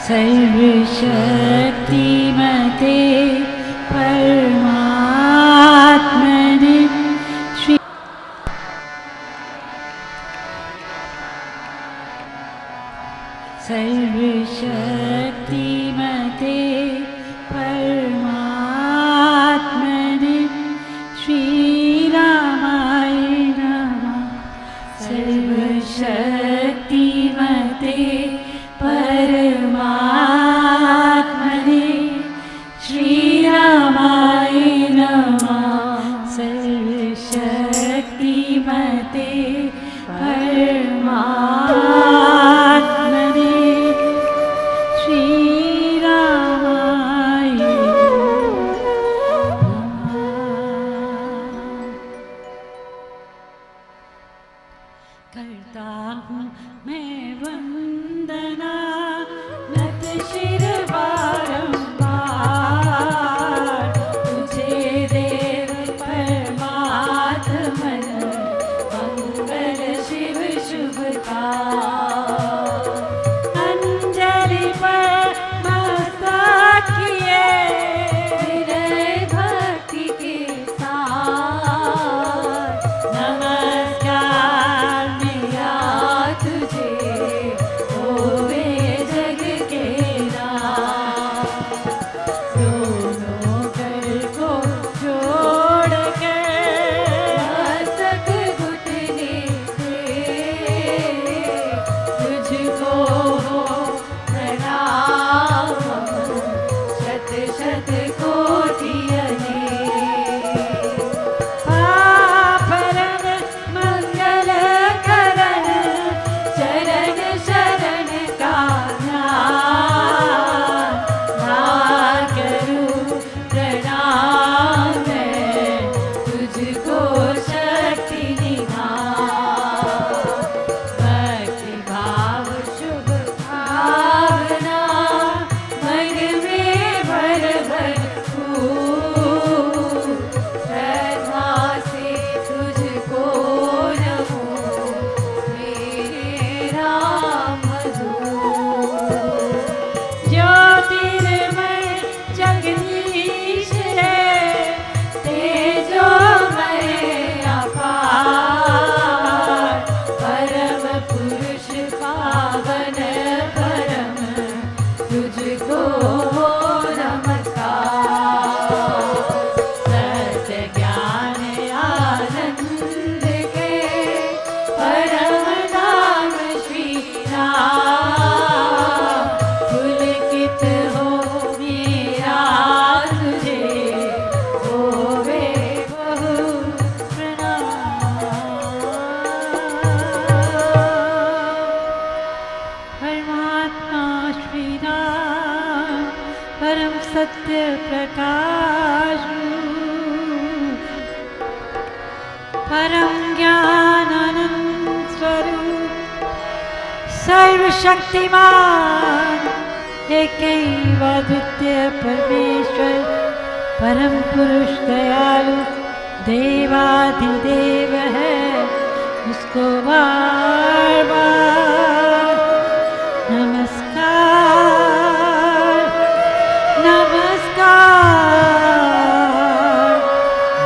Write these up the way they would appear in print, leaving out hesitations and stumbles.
सर्वशक्तिमते परमात्मने श्री सर्वशक्तिमते परमात्मने श्रीरामाय नमः। सर्वशक्तिमते परमात्मने श्रीरामाय नमः। सर्वशक्तिमते परमात्मने श्रीरामाय नमः। करता हूँ मैं वंदना नत शिर बारंबार तुझे देव परमात्मन मंगल शिव शुभकार। अंजलि पर मस्तक किए हृदय भक्ति के साथ नमस्कार मेरा तुझे होवे जग के नाथ। दोनों कर को जोड़ कर मस्तक घुटने से तुझको हो प्रणाम शत शत कोटि अनेक। पापरन मंगल करण चरण शरण का ध्यान ना करूं प्रणाम मैं तुझको शक्ति निधान। भक्ति भाव शुभ भावना मन में भर भर फूल श्रद्धा से तुझको नमो मेरे राम दूत। ज्योतिर्मय जगदीश है तेजोमय अपार परम पुरुष पावन परम तुझको नमस्कार। सत्य ज्ञान आनंद के परम धाम श्री राम पुलकित हो मेरा तुझे होवे बहु प्रणाम। परमात्मा श्री राम परम सत्य प्रकाश रूप परम ज्ञान आनंद स्वरूप सर्वशक्तिमान एकैव अद्वितीय परमेश्वर परम पुरुष दयालु देवाधिदेव है उसको बार बार नमस्कार नमस्कार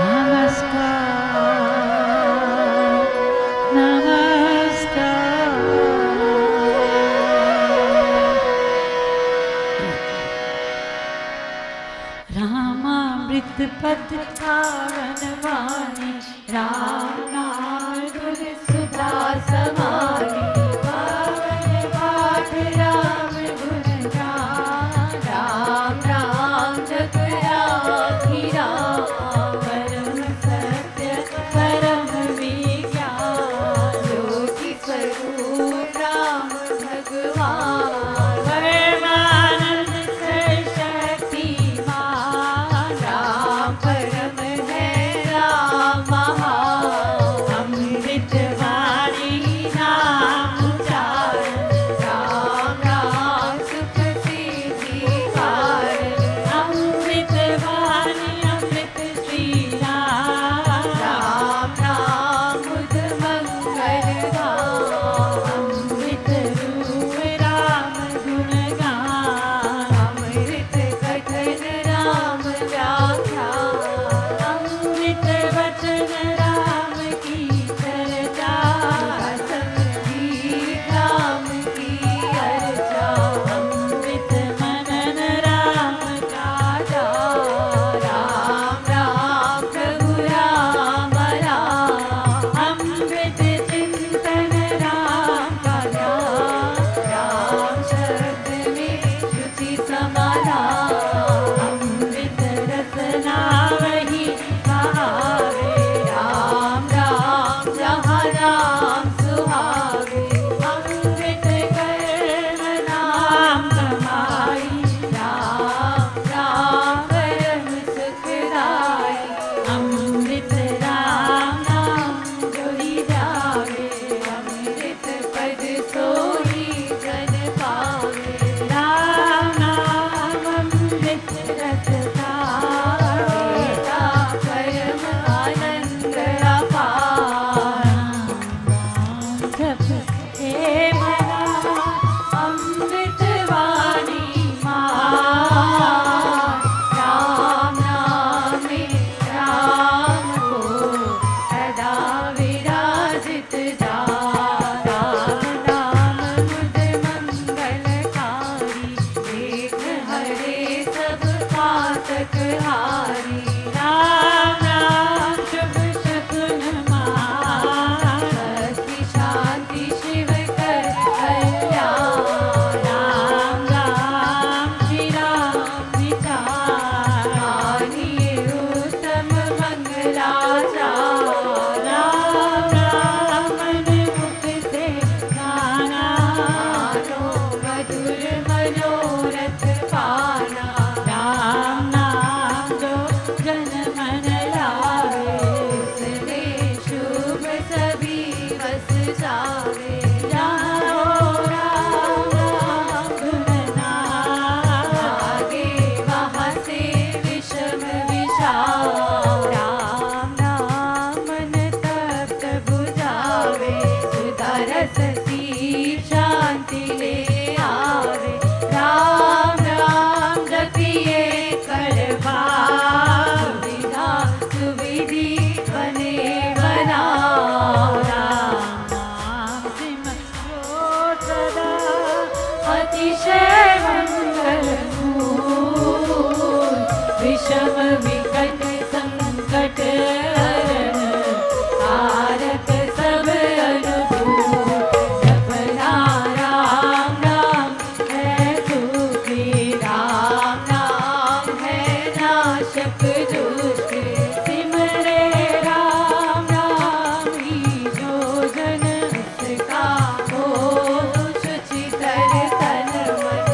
नमस्कार नमस्कार। रामामृत पद पावन वाणी राम नाम गुण सुधा समानी पावन पाठ राम गुण गान राम राम जप राखी राम परम सत्य परम विज्ञान ज्योति स्वरूप राम भगवान परमानंद शक्तिमान राम परम है राम महान। मना अमृत वाणी मान राम नाम में राम को सदा विराजित जान राम नाम मुझ मंगलकारी देख हरे सब पातक हारी राम राम शुभ शकुन मान की शांति शिव कर कल्याण राम राम श्री राम विचार मानिए उत्तम मंगलाचार राम राम मन मुख से गाना मानो मधुर मनोरथ पाना राम नाम जो जन मन लावे उसने शुभ सभी बस जावे जाओ राम राम धुन लागे वहाँ से विषम विषाम राम नाम मन तप्त बुझावे सुधा रस सी शांति ले आवे राम राम जपिए करवा सुविधा सुविधि बने बनाओ राम नाम सिमरो सदा अतिशय मंगल मूल विषम विकट संकट हरण तारक सब अनुभूत जपना राम नाम है सुखी राम नाम है नाशक दुष्ट सिमरे राम नाम ही जो जन उसका हो शुचितर तन मन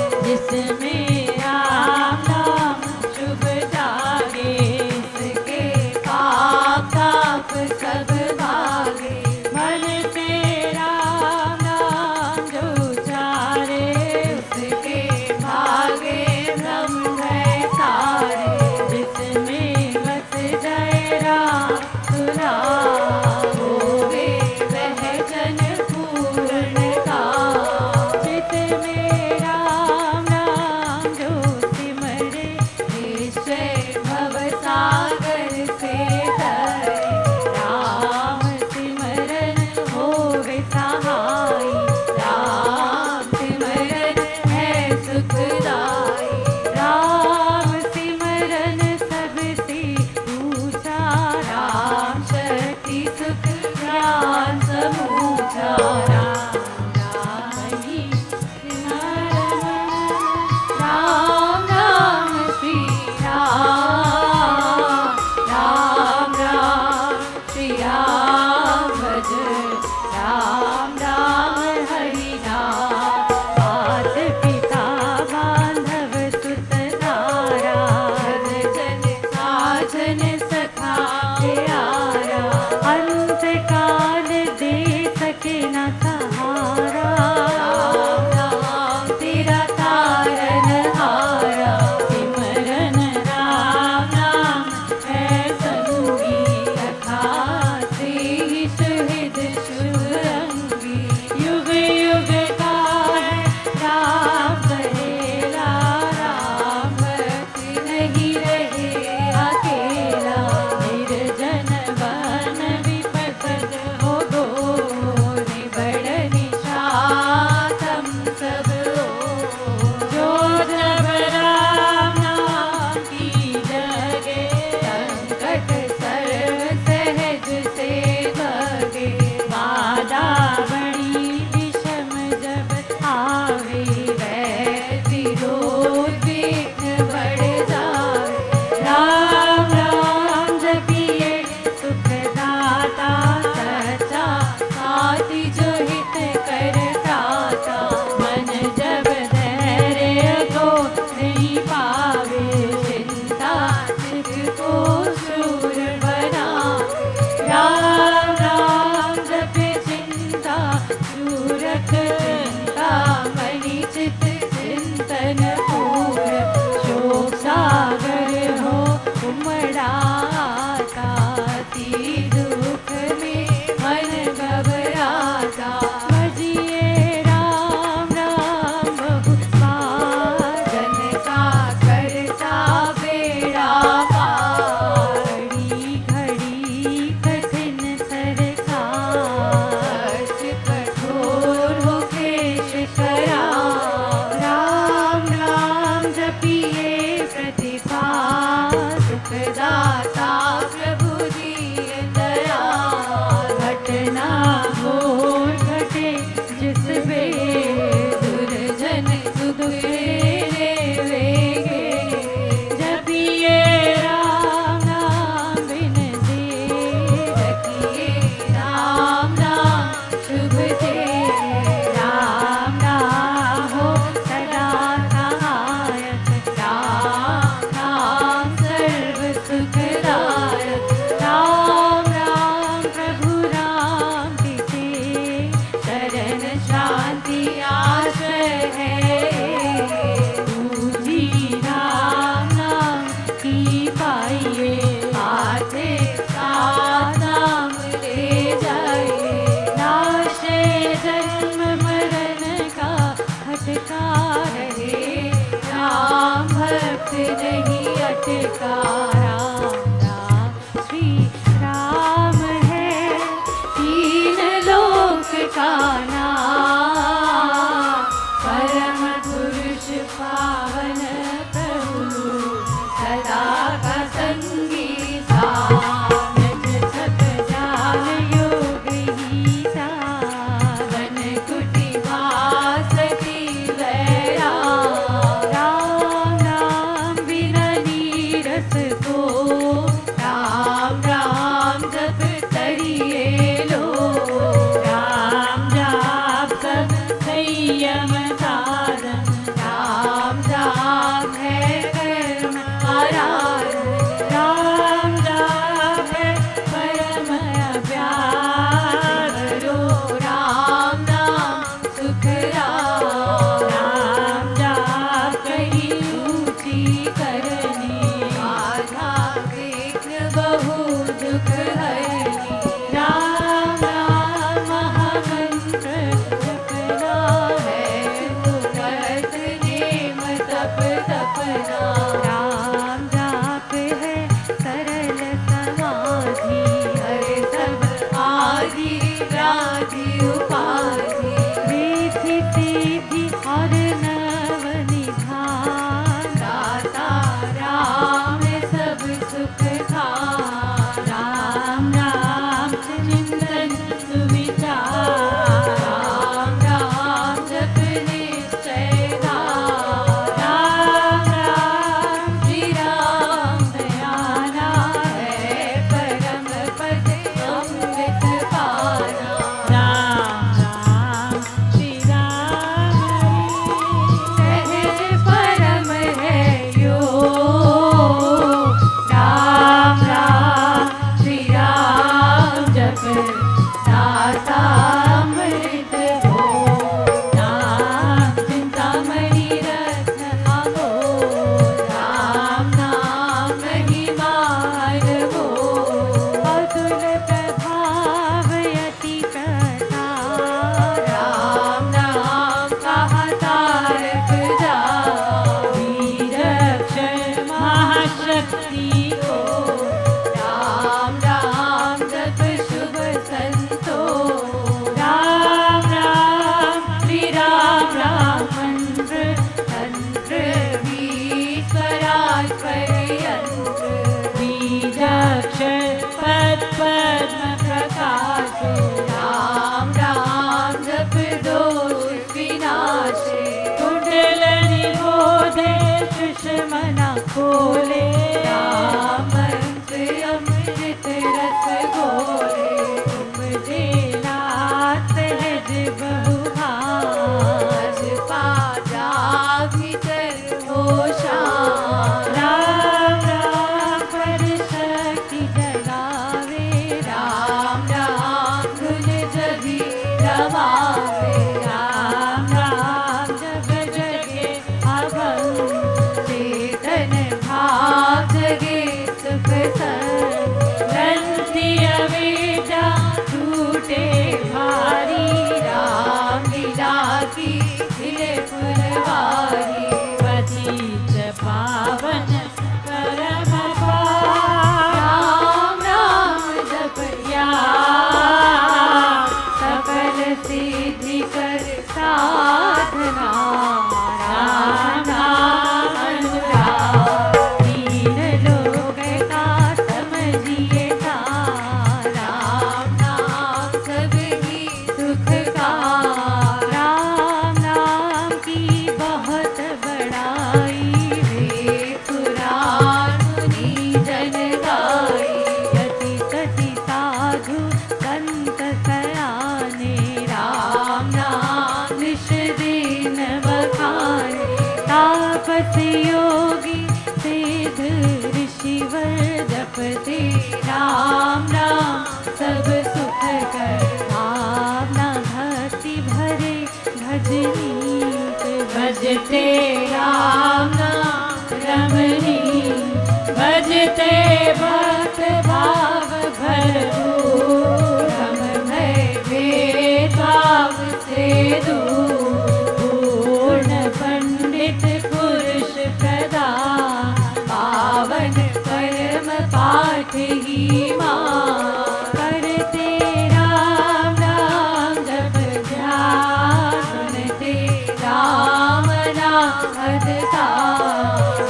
जिसपे दुर्जन सुख देवेगे। जपिए राम नाम बिन देर रखिए राम नाम शुभ दे। राम नाम हो सदा सहायक, राम नाम सर्व सुखदायक। राम राम प्रभु राम तिसे शरण शांति आश्रय है। पूजी राम नाम की पाइए, आते साथ नाम ले जाइए। नाशे जन्म मरण का हटका रहे, राम भक्त नहीं अटका। राम राम श्री राम है तीन लोक का नाम। परम पुरुष पावन प्रभु सदा का संगी साथ। जप जान योग ही साधन कुटी वास की वैराग। राम राम बिना नीरस को, राम राम जप करिए लो। राम जाप सब संयम साधन, राम जाप है कर्म आराधन। राम जाप है परम प्यार रो, राम नाम सुख राम। राम जाप कही ऊंची करनी, बाधा विघ्न बहु दुख हरनी। राम राम महामंत्र जपना है, सुकर्त नेम तप तपना। राम जाप है सरल समाधि, हर सब आदि व्याधि उपाधि। रिद्धि सिद्धि और नव निधान, दाता राम सब सुख खान। राम राम चिंतन सुविचार, राम राम जप निश्चय धार। राम राम श्री राम दयाना है, परम पद अमृत पाना। राम राम श्री राम सहज परम है योग। राम राम श्री राम जप दाता अमृत हो। नाम चिंतामणि रत्न अमोल, राम नाम महिमा हो। अतुल प्रभाव यति प्रताप, राम नाम कहा तारक जाप। वीर अक्षर महाशक्ति को, राम राम जप शुभ संतो। राम राम श्री राम राम मंत्र, तंत्र भी स्वराज पर्यंत्र। बीजाक्षर पद पद्म प्रकाश, राम राम जप दोष विनाशे। कुंडलनि बोधे सुषमना खोले, राम मंत्र अमृत रस घोले। उपजे नाथ सहज बहु भाष, पाजा भीतर हो शान। राम राम पर शक्ति जगावे, राम राम धुन जगी रमावे। राम राम जब जगे अभंग, चेतन भाव जगे सुख संग। ग्रंथि अवेजा टूटे भारी, राम लीला की खिले फुलवारी। पतित पावन परम पावन, राम राम जपया सकल सिद्धि कर साधना। राम नाम अनुराग, दीन लोग का समझिए का। राम नाम सबकी सुख का। बस योगी सिद्ध ऋषिवर जपते राम नाम सब सुख कर भावना भक्ति भरे भजनीक भजते राम नाम रमणीक भजते भक्त भाव भरपूर रम भय भेदभाव से दूर पूर्ण पंडित पुरुष प्रदान पावन परम पाठ ही मान करते राम नाम जप ध्यान सुनते राम नाम अदता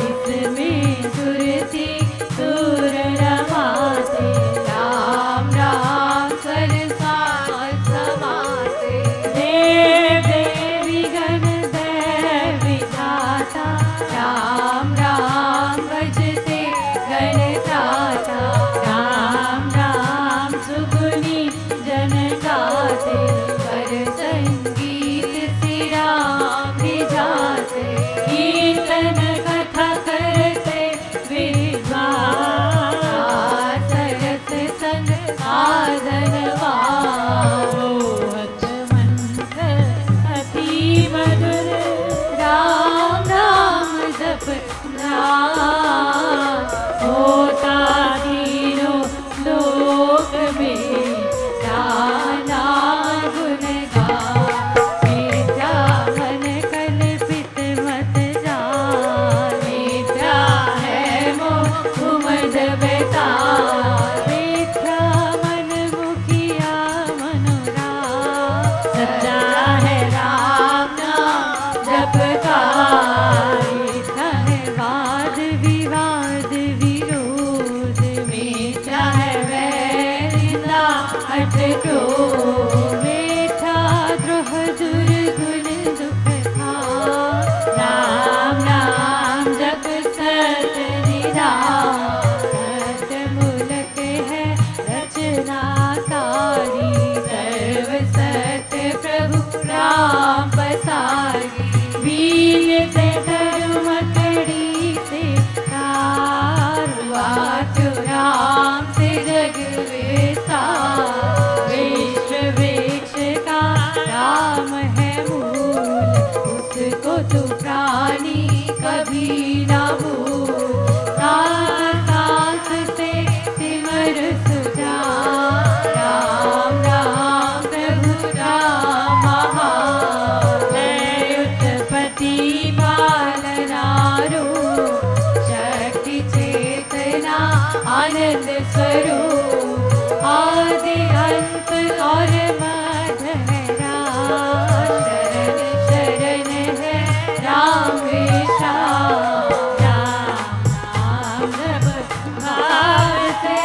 इसमें सुरति सुर रमाते राम राम सरसार समाते देव देवी गण दैव विधाता राम राम भजते गणत्राता राम राम सुगुनी जन गाते कर संगीत से राम रिझाते कीर्तन कथा करते विद्वान सरस संग साधनवा मोहत मंत्र अति मधुर राम नाम जप होता तीनों लोक में नाना गुणगान मिथ्या मन कल्पित मत जान मिथ्या है मोह उमद बेताल मिथ्या मन मुखिया मनोराम सच्चा है राम नाम जपकार मिथ्या है वाद विवाद विरोध मिथ्या है वैर निंदा अटको मिथ्या द्रोह दुर्गुण दुख था राम नाम जप सत निधान सत्य मूलक है रचनाकारी सर्व सत्य प्रभु राम पसारी वीर से धर्म कड़ी से तार हुआ तो राम से जग विस्तार विश्व वृक्ष का राम है मूल उसको तो प्राणी कभी ना भूल साथ साथ से सिमर सुजा राम राम प्रभु राम महालय उत्पत्ति पालना रूप शक्ति चेतना आनंद स्वरूप आदि अंत और मध्य है राम शरण शरण है राम विशाल राम नाम जप भाव से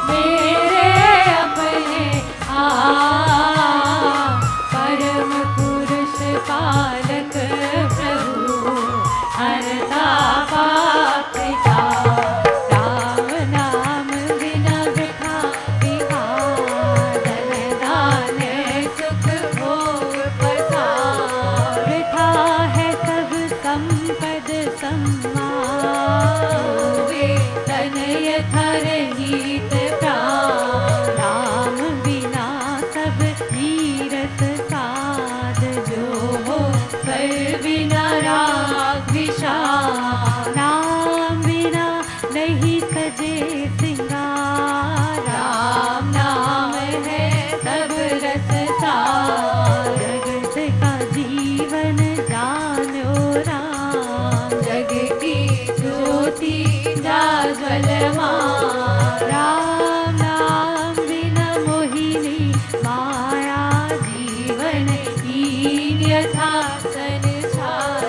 मेरे अपने परम पुरुष पालक प्रभु हरता पाप का राम नाम बिना वृथा विहार धन दान सुख भोग पसार वृथा है सब संपद सम्मान वे तन यथा रहित प्राण राम बिना सब तीरथ साध जो हो पर बिना राग विशाल नाम बिना नहीं सजे सिंगार राम नाम है सब रस सार जगत का जीवन जानो राम जग की ज्योति जाज्वलमान राम नाम बिना मोहिनी माया जीवन हीन यथा संसार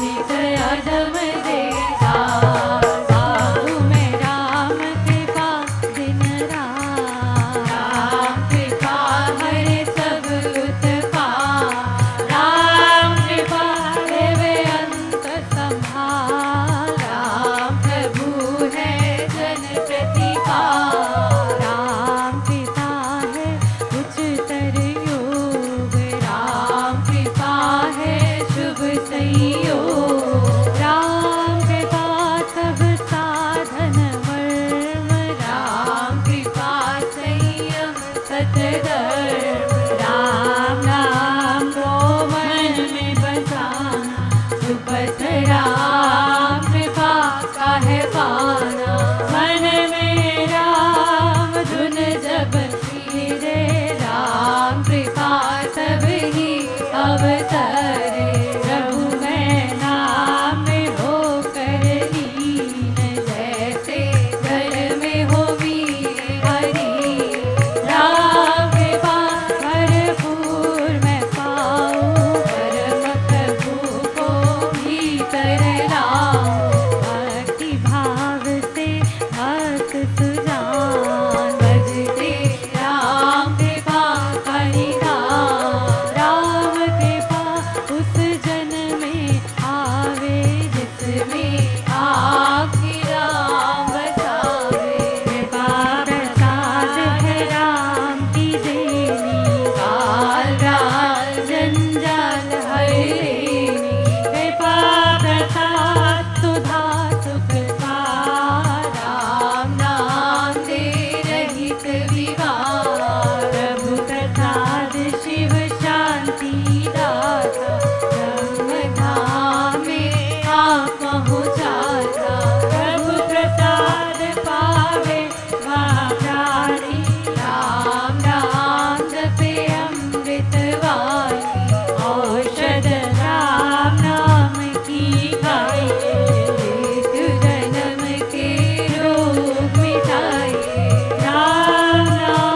हित अधम देता। साधु में राम कृपा दिन रात, राम कृपा हरे सब उत्पात। राम कृपा देवे अंत संहार, राम प्रभु है जन प्रतिपाल। राम कृपा है उच्चतर योग, राम कृपा है शुभ संयोग। राम कृपा सब साधन वर्म, राम कृपा संयम सतधर्म। राम नाम को मन में बसाना, सुपथ राम कृपा का है पाना। मन में राम धुन जब फिरे, राम कृपा सब ही अवतरे। प्रभु मैं नाम में होकर लीन, जैसे जल में हो वीर हरि। राम कृपा भरपूर मैं पाऊं, परम प्रभु को भीतर लाऊं। भक्ति भाव से भक्त सुजान, भजते राम कृपा हरि नाम। राम कृपा उस जन में आवे, जिसमें आखिर राम बसावे। कृपा प्रसाद है राम की देनी, काल राल जंजाल हरेनी। कृपा प्रसाद सुधा सुख पार, राम नाम दे रहित विवाद। प्रभु प्रसाद शिव शांति दाता, ब्रह्म धाम में आप पहुँचाता। प्रभु प्रसाद पावे वहाँ प्राणी, राम नाम जपे अमृत वाणी। औषध राम नाम की खाइए, मृत्यु जन्म के रोग मिटाइए। राम नाम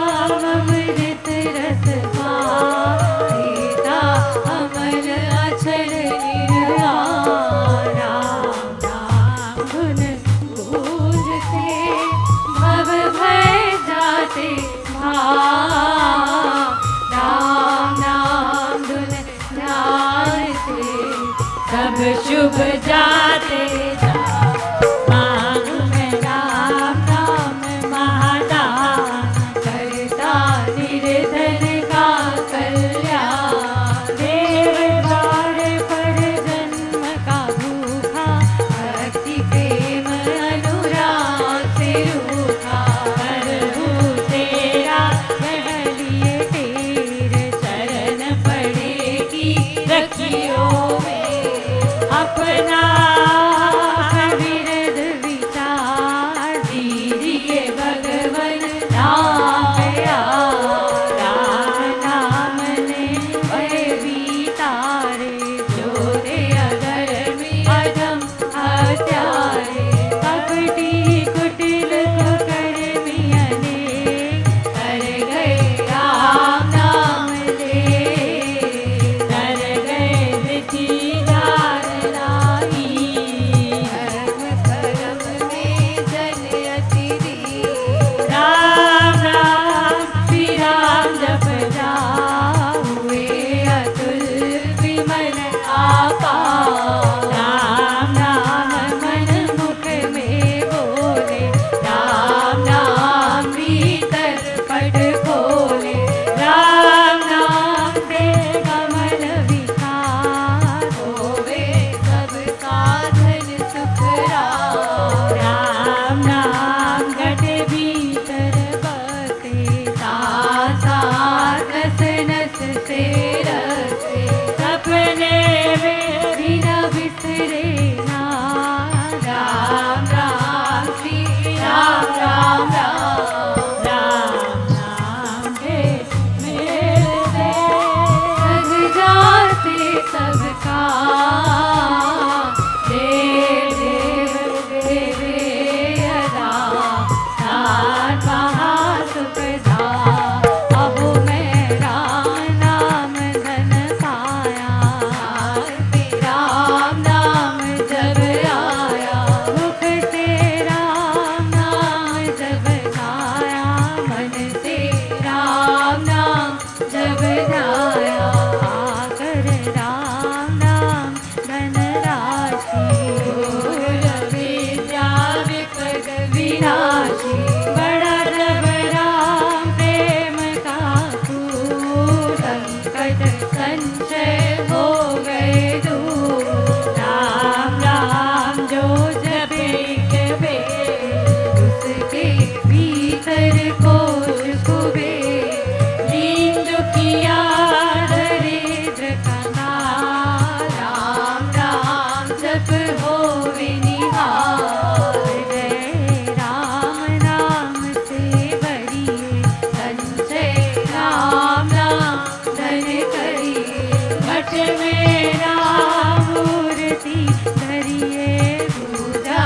से राम नाम जब ध्याया, आकर राम नाम धन राशि, विद्या विपद विनाशी, बड़ा जब राम प्रेम का तू, संकट संशय हो गए दूर, राम राम जो जपे कबे, उसके भीतर कोश कुबेर, दीन दुखिया दरिद्र का नाम, राम राम जप हो विनिहार, जय राम नाम से बड़िए संचय, राम नाम धन करिए, घट में राम मूर्ति धरिए, पूजा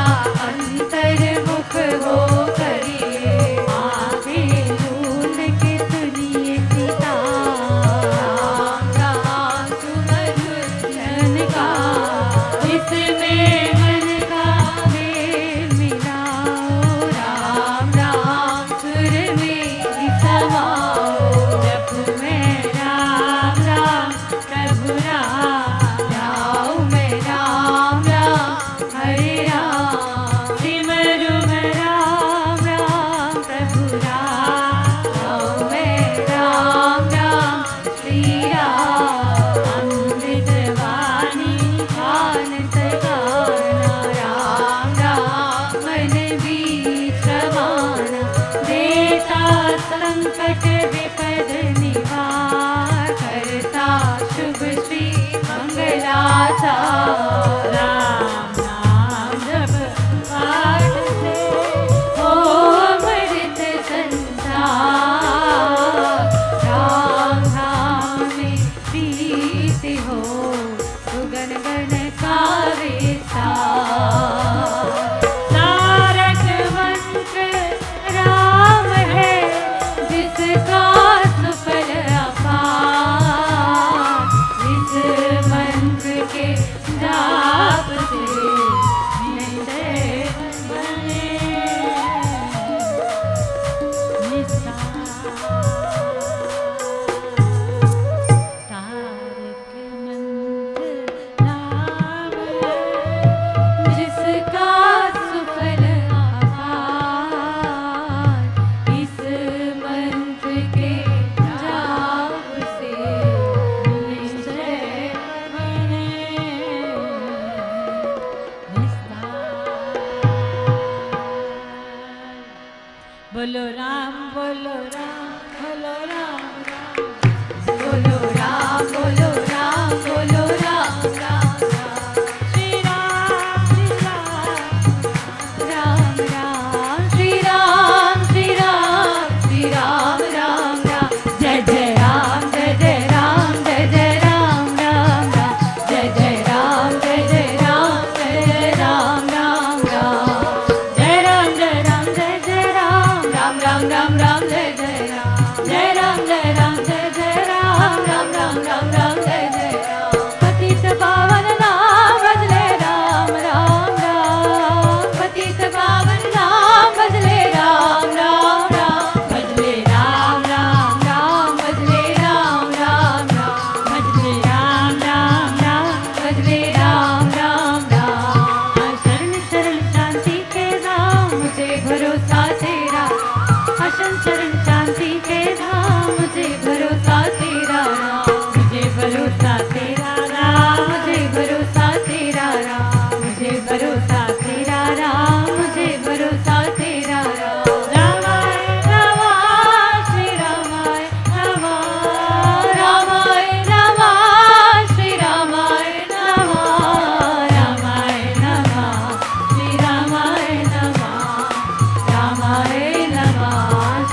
अंतर मुख हो करिए, आंखें ढूंढ के सुनिए सीता, राम राम सुमधुर जन का, इसमें मन का मेल मिलाओ, राम राम सुर में ही समाओ, जप में राम राम प्रभु राम, जाऊं मैं राम राम हरे राम, सिमरू मैं राम राम प्रभु राम, जाऊं मैं राम राम श्री राम, अमृत वाणी गान सगाना, राम राम मन बीच रवाना, देता संकट विपद निवार, करता शुभ श्री मंगलाचार, राम नाम जप पाठ से हो अमृत संसार, राम नाम में प्रीति हो सुगन गण का विस्तार, तारक मंत्र राम है जिसका सुफल अपार, इस मंत्र के जाप से निश्चय बने तारक मंत्र राम है जिसका सुफल अपार, इस मंत्र के जाप से निश्चय बने निस्तार। बोलो राम बोलो राम बोलो राम राम, बोलो राम बोलो राम बोलो राम राम राम, श्री राम राम राम, श्री राम श्री राम श्री राम राम राम, जय जय राम जय जय राम जय जय राम राम राम, जय जय राम जय जय राम जय जय राम राम राम, जय राम जय राम जय जय राम राम राम राम राम, जय जय राम जय राम जय राम जय जय राम राम राम राम राम, जय जय राम, पतित पावन नाम भजले राम राम राम, पतित पावन नाम भजले राम राम राम, भजले राम राम राम, भजले राम राम राम, भजले राम राम राम, भजले राम राम राम, शरण शरण शांति के धाम मुझे भरोसा तेरा, अशन शरण शांति के धाम मुझे भरोसा तेरा राम, मुझे भरोसा तेरा राम, मुझे भरोसा तेरा राम, मुझे भरोसा तेरा राम, मुझे भरोसा तेरा राम, रामाय नमः श्री रामाय नमः, रामाय नमः श्री रामाय नमः, रामाय नमः श्री रामाय नमः, रामाय नमः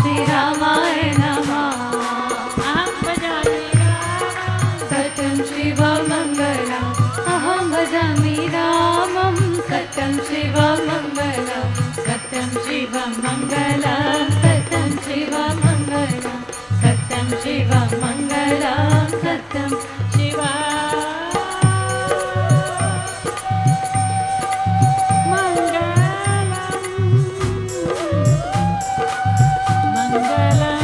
श्री रामाय नमः, अहं भजामि रामं सत्यं शिवमङ्गलम्, अहं भजामि रामं सत्यं शिवमङ्गलं, सत्यं शिवमङ्गलं, सत्यं शिवमङ्गलं, सत्यं शिवमङ्गलं, सत्यं शिवा मंगलम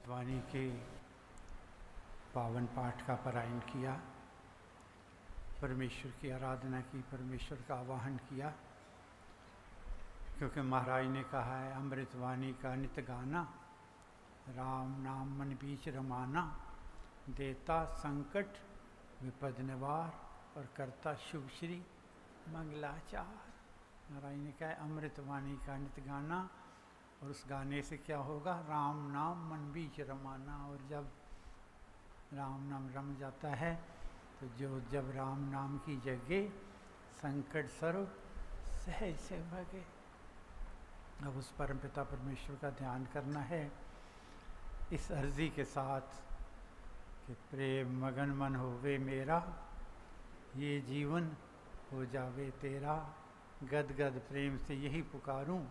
अमृतवाणी के पावन पाठ का पारायण किया, परमेश्वर की आराधना की, परमेश्वर का आवाहन किया, क्योंकि महाराज ने कहा है अमृतवाणी का नित गाना, राम नाम मन बीच रमाना, देता संकट विपद निवार और करता शुभ श्री मंगलाचार। महाराज ने कहा अमृतवाणी का नित गाना, और उस गाने से क्या होगा, राम नाम मन बीच रमाना। और जब राम नाम रम जाता है तो जब राम नाम की जगे संकट सर्व सहज से भगे। अब उस परमपिता परमेश्वर का ध्यान करना है इस अर्जी के साथ कि प्रेम मगन मन होवे मेरा, ये जीवन हो जावे तेरा। गद गद प्रेम से यही पुकारूं,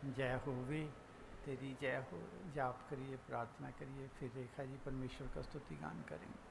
जय होवे तेरी जय हो। जाप करिए, प्रार्थना करिए, फिर रेखा जी परमेश्वर का स्तुति गान करेंगे।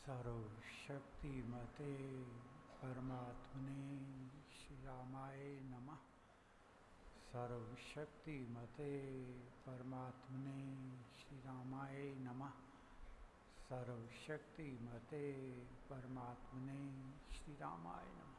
सर्वशक्तिमते परमात्मने श्री रामाय नमः। सर्वशक्तिमते परमात्मने श्री रामाय नमः। सर्वशक्तिमते परमात्मने श्री रामाय नमः।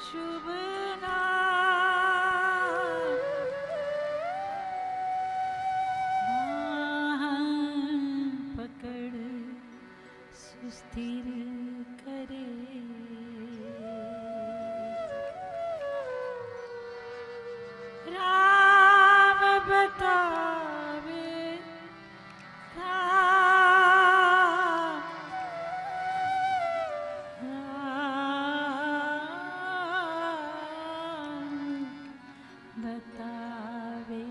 शुभ नाम पकड़ सुस्थिर करे राम बतावे बतावे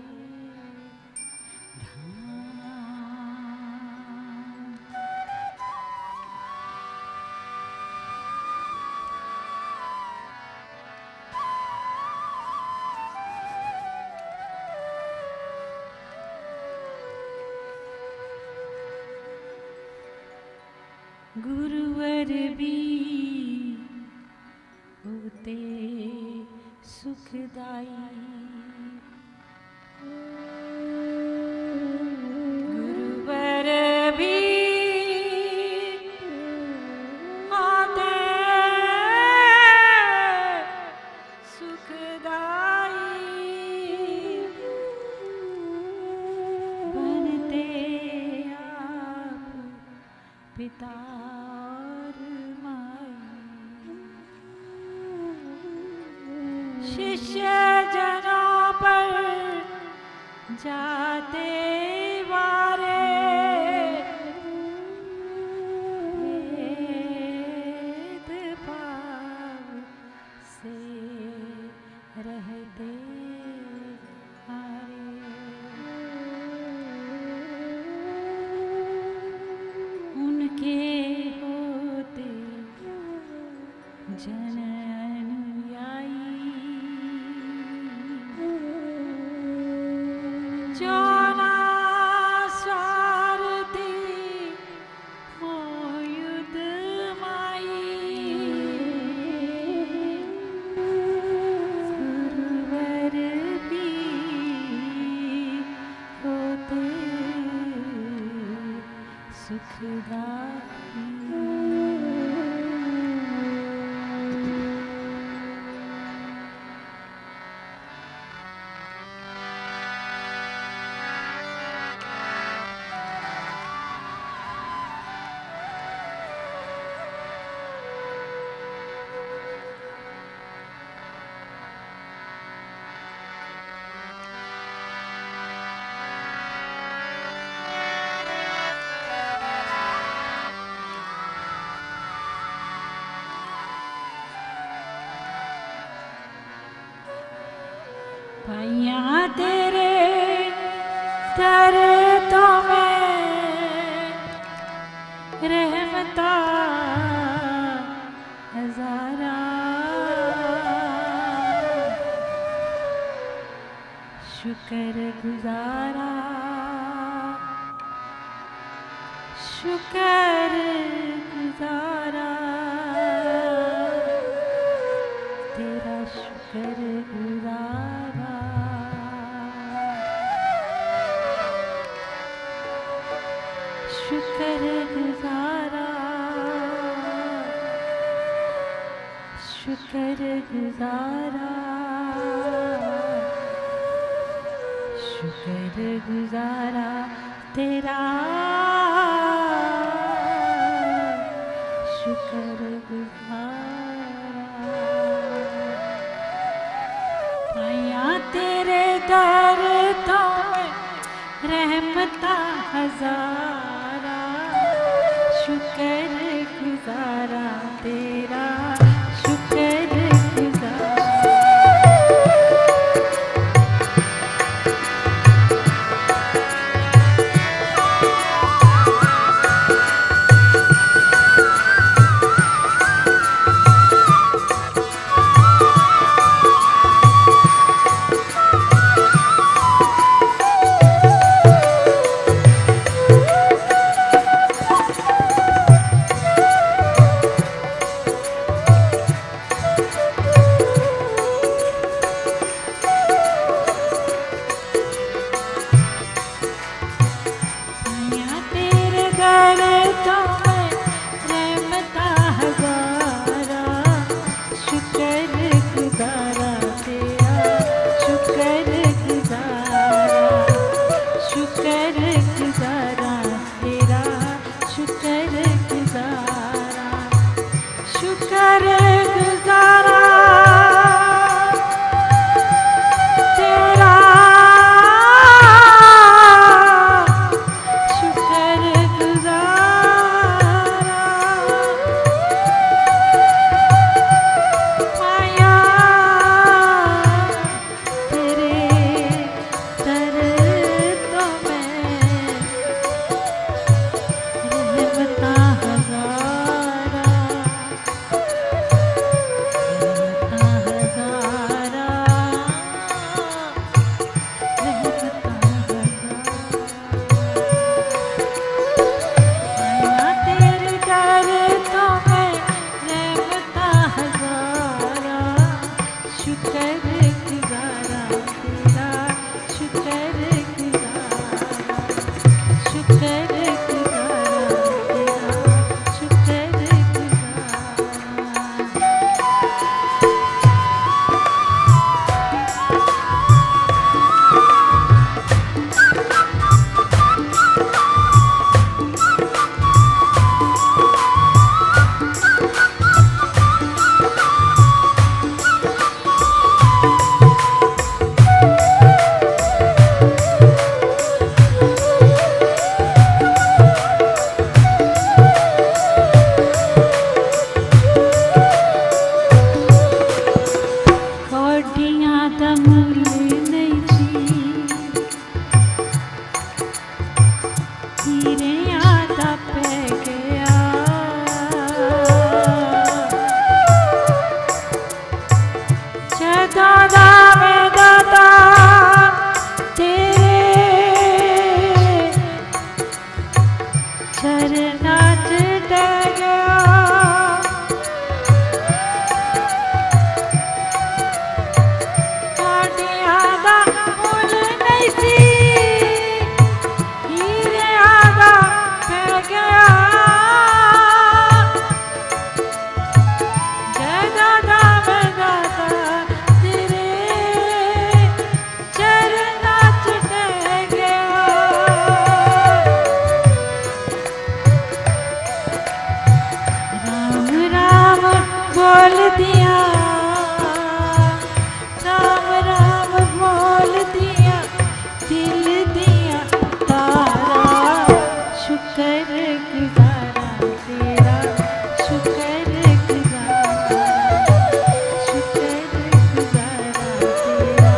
गुरुवर भी होते सुखदाई गुरुवर भी होते सुखदाई बनते आप पिता शिष्य जनों पर जाते वारे भेदभाव से रहते हारे उनके होते जन जोना स्वार्थी हो युद्ध माई गुरुवर भी होते सुखदाई भैया तेरे दर तो मैं रहमता हजारा शुक्र गुजारा शुक्र गुजारा तेरा शुक्र गुजारा शुक्र गुजारा शुक्र गुजारा शुक्र गुजारा तेरा शुक्र गुजारा भैया तेरे दर तो रहमता हजारा शुक्र गुजारा तेरा शुक्र गुजारा चरना च ढह गया कांडिया दा मुल नहीं सी हीरिया दा पै गया बोल दिया राम राम बोल दिया दिल दिया तारा शुक्र गुजारा तेरा शुक्र गुजारा शुक्र गुजारा तेरा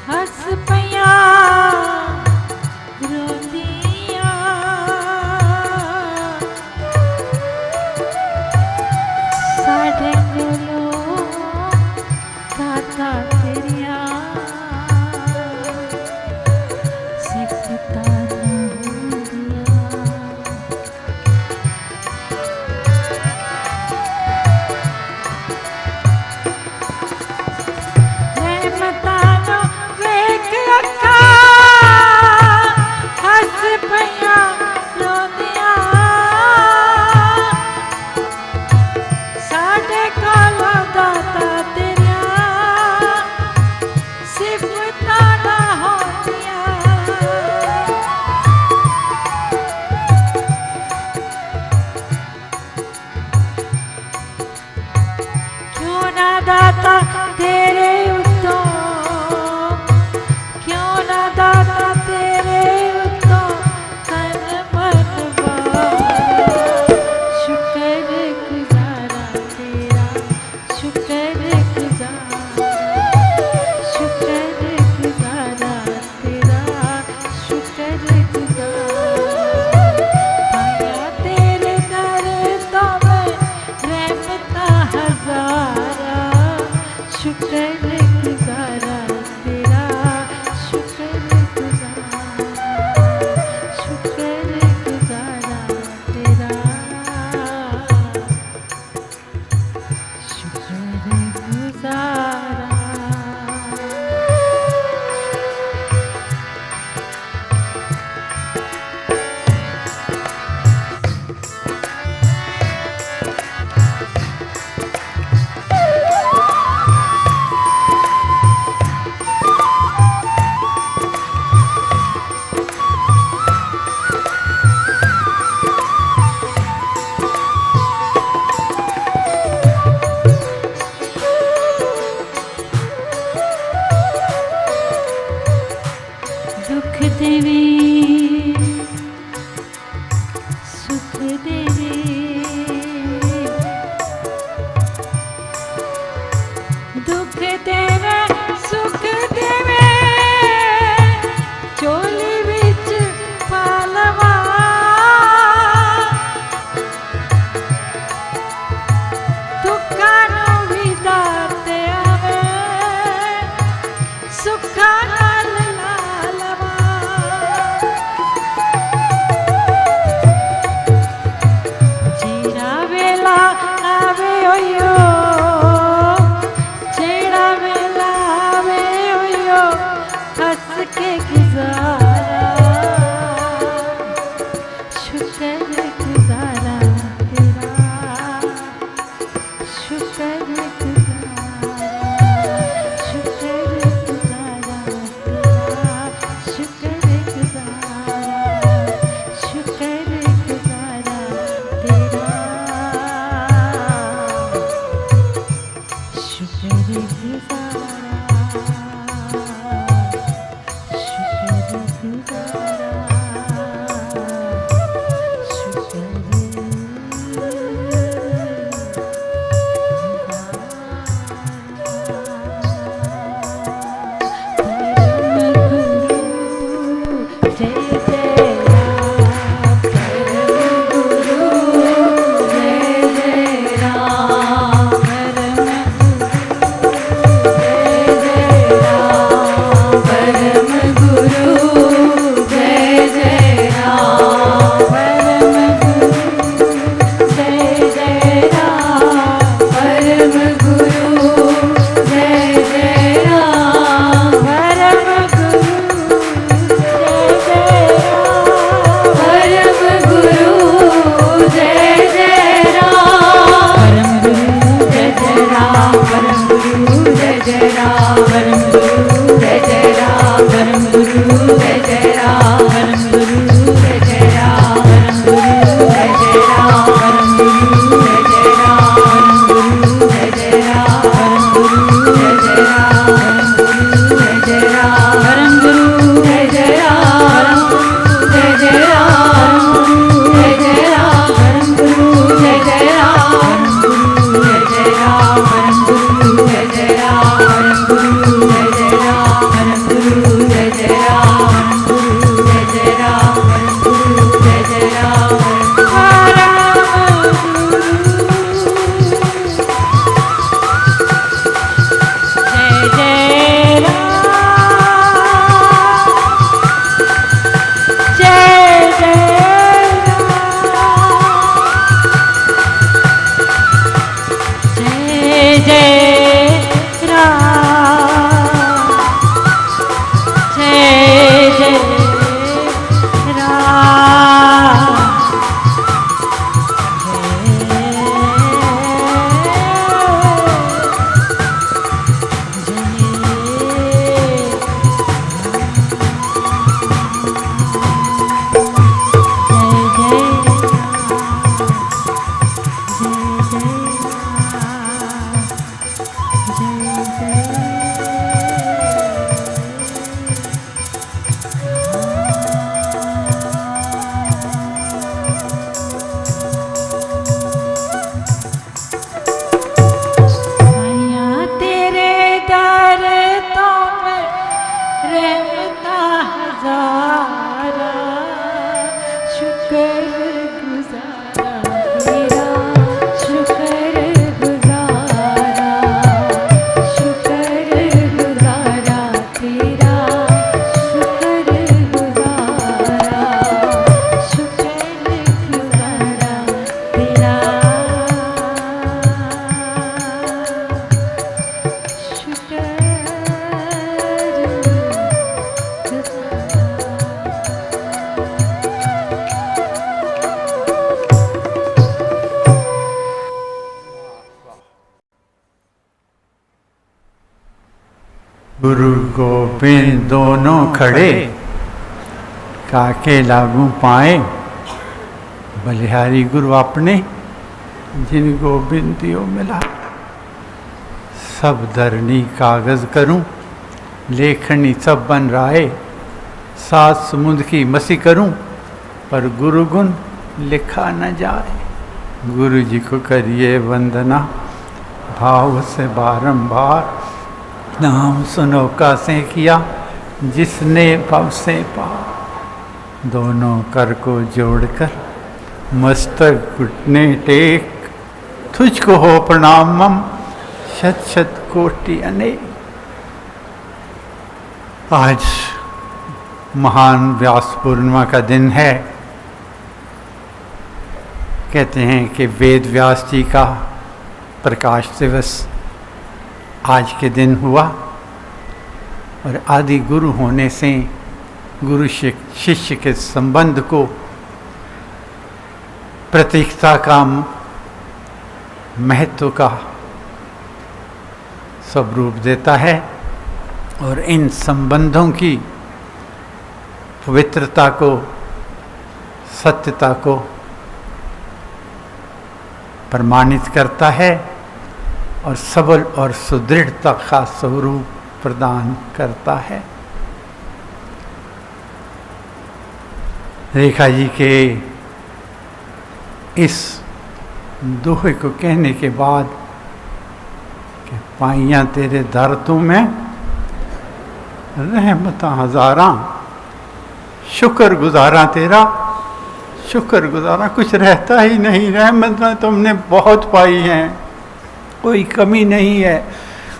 हस पया रोंदिया साढ़े कोलो दाता तेरिया सिफता दाता तेरे उत्तों क्यों ना दाता तेरे उत्तों तन मन वारा शुक्र गुजारा तेरा शुक्र गुजारा शुक्र गुजारा तेरा शुक्र गुजारा आया तेरे दर तो मैं रहमता हजारा शुक्र गुजारा तेरा शुक्र गुजारा शुक्र गुजारा तेरा शुक्र गुजारा दुख देवे सुख देवे दुख देवे सुख देवे चोली विच पालवा दुखा नूं भी दाते आवे सुखा नाल आवे ओयो जेड़ा वेला गुरु गोविंद दोनों खड़े काके लागू पाए, बलिहारी गुरु अपने जिन गोविंद दियो मिला। सब धरनी कागज करूं, लेखनी सब बन राय, सात समुद्र की मसी करूं, पर गुरु गुण लिखा न जाए। गुरु जी को करिए वंदना, भाव से बारंबार, नाम सुनो का से किया, जिसने भव से पा। दोनों कर को जोड़कर मस्तक घुटने टेक, तुझको हो प्रणामम शत शत कोटि अनेक। आज महान व्यास पूर्णिमा का दिन है। कहते हैं कि वेद व्यास जी का प्रकाश दिवस आज के दिन हुआ, और आदि गुरु होने से गुरु शिष्य के संबंध को प्रतीकता का, महत्व का स्वरूप देता है, और इन संबंधों की पवित्रता को, सत्यता को प्रमाणित करता है। और सबल और सुदृढ़ता का स्वरूप प्रदान करता है। रेखा जी के इस दोहे को कहने के बाद कि पाइयां तेरे दर तू में रहमत हजारा, शुक्र गुजारा तेरा, शुक्र गुजारा, कुछ रहता ही नहीं। रहमत तुमने बहुत पाई हैं, कोई कमी नहीं है।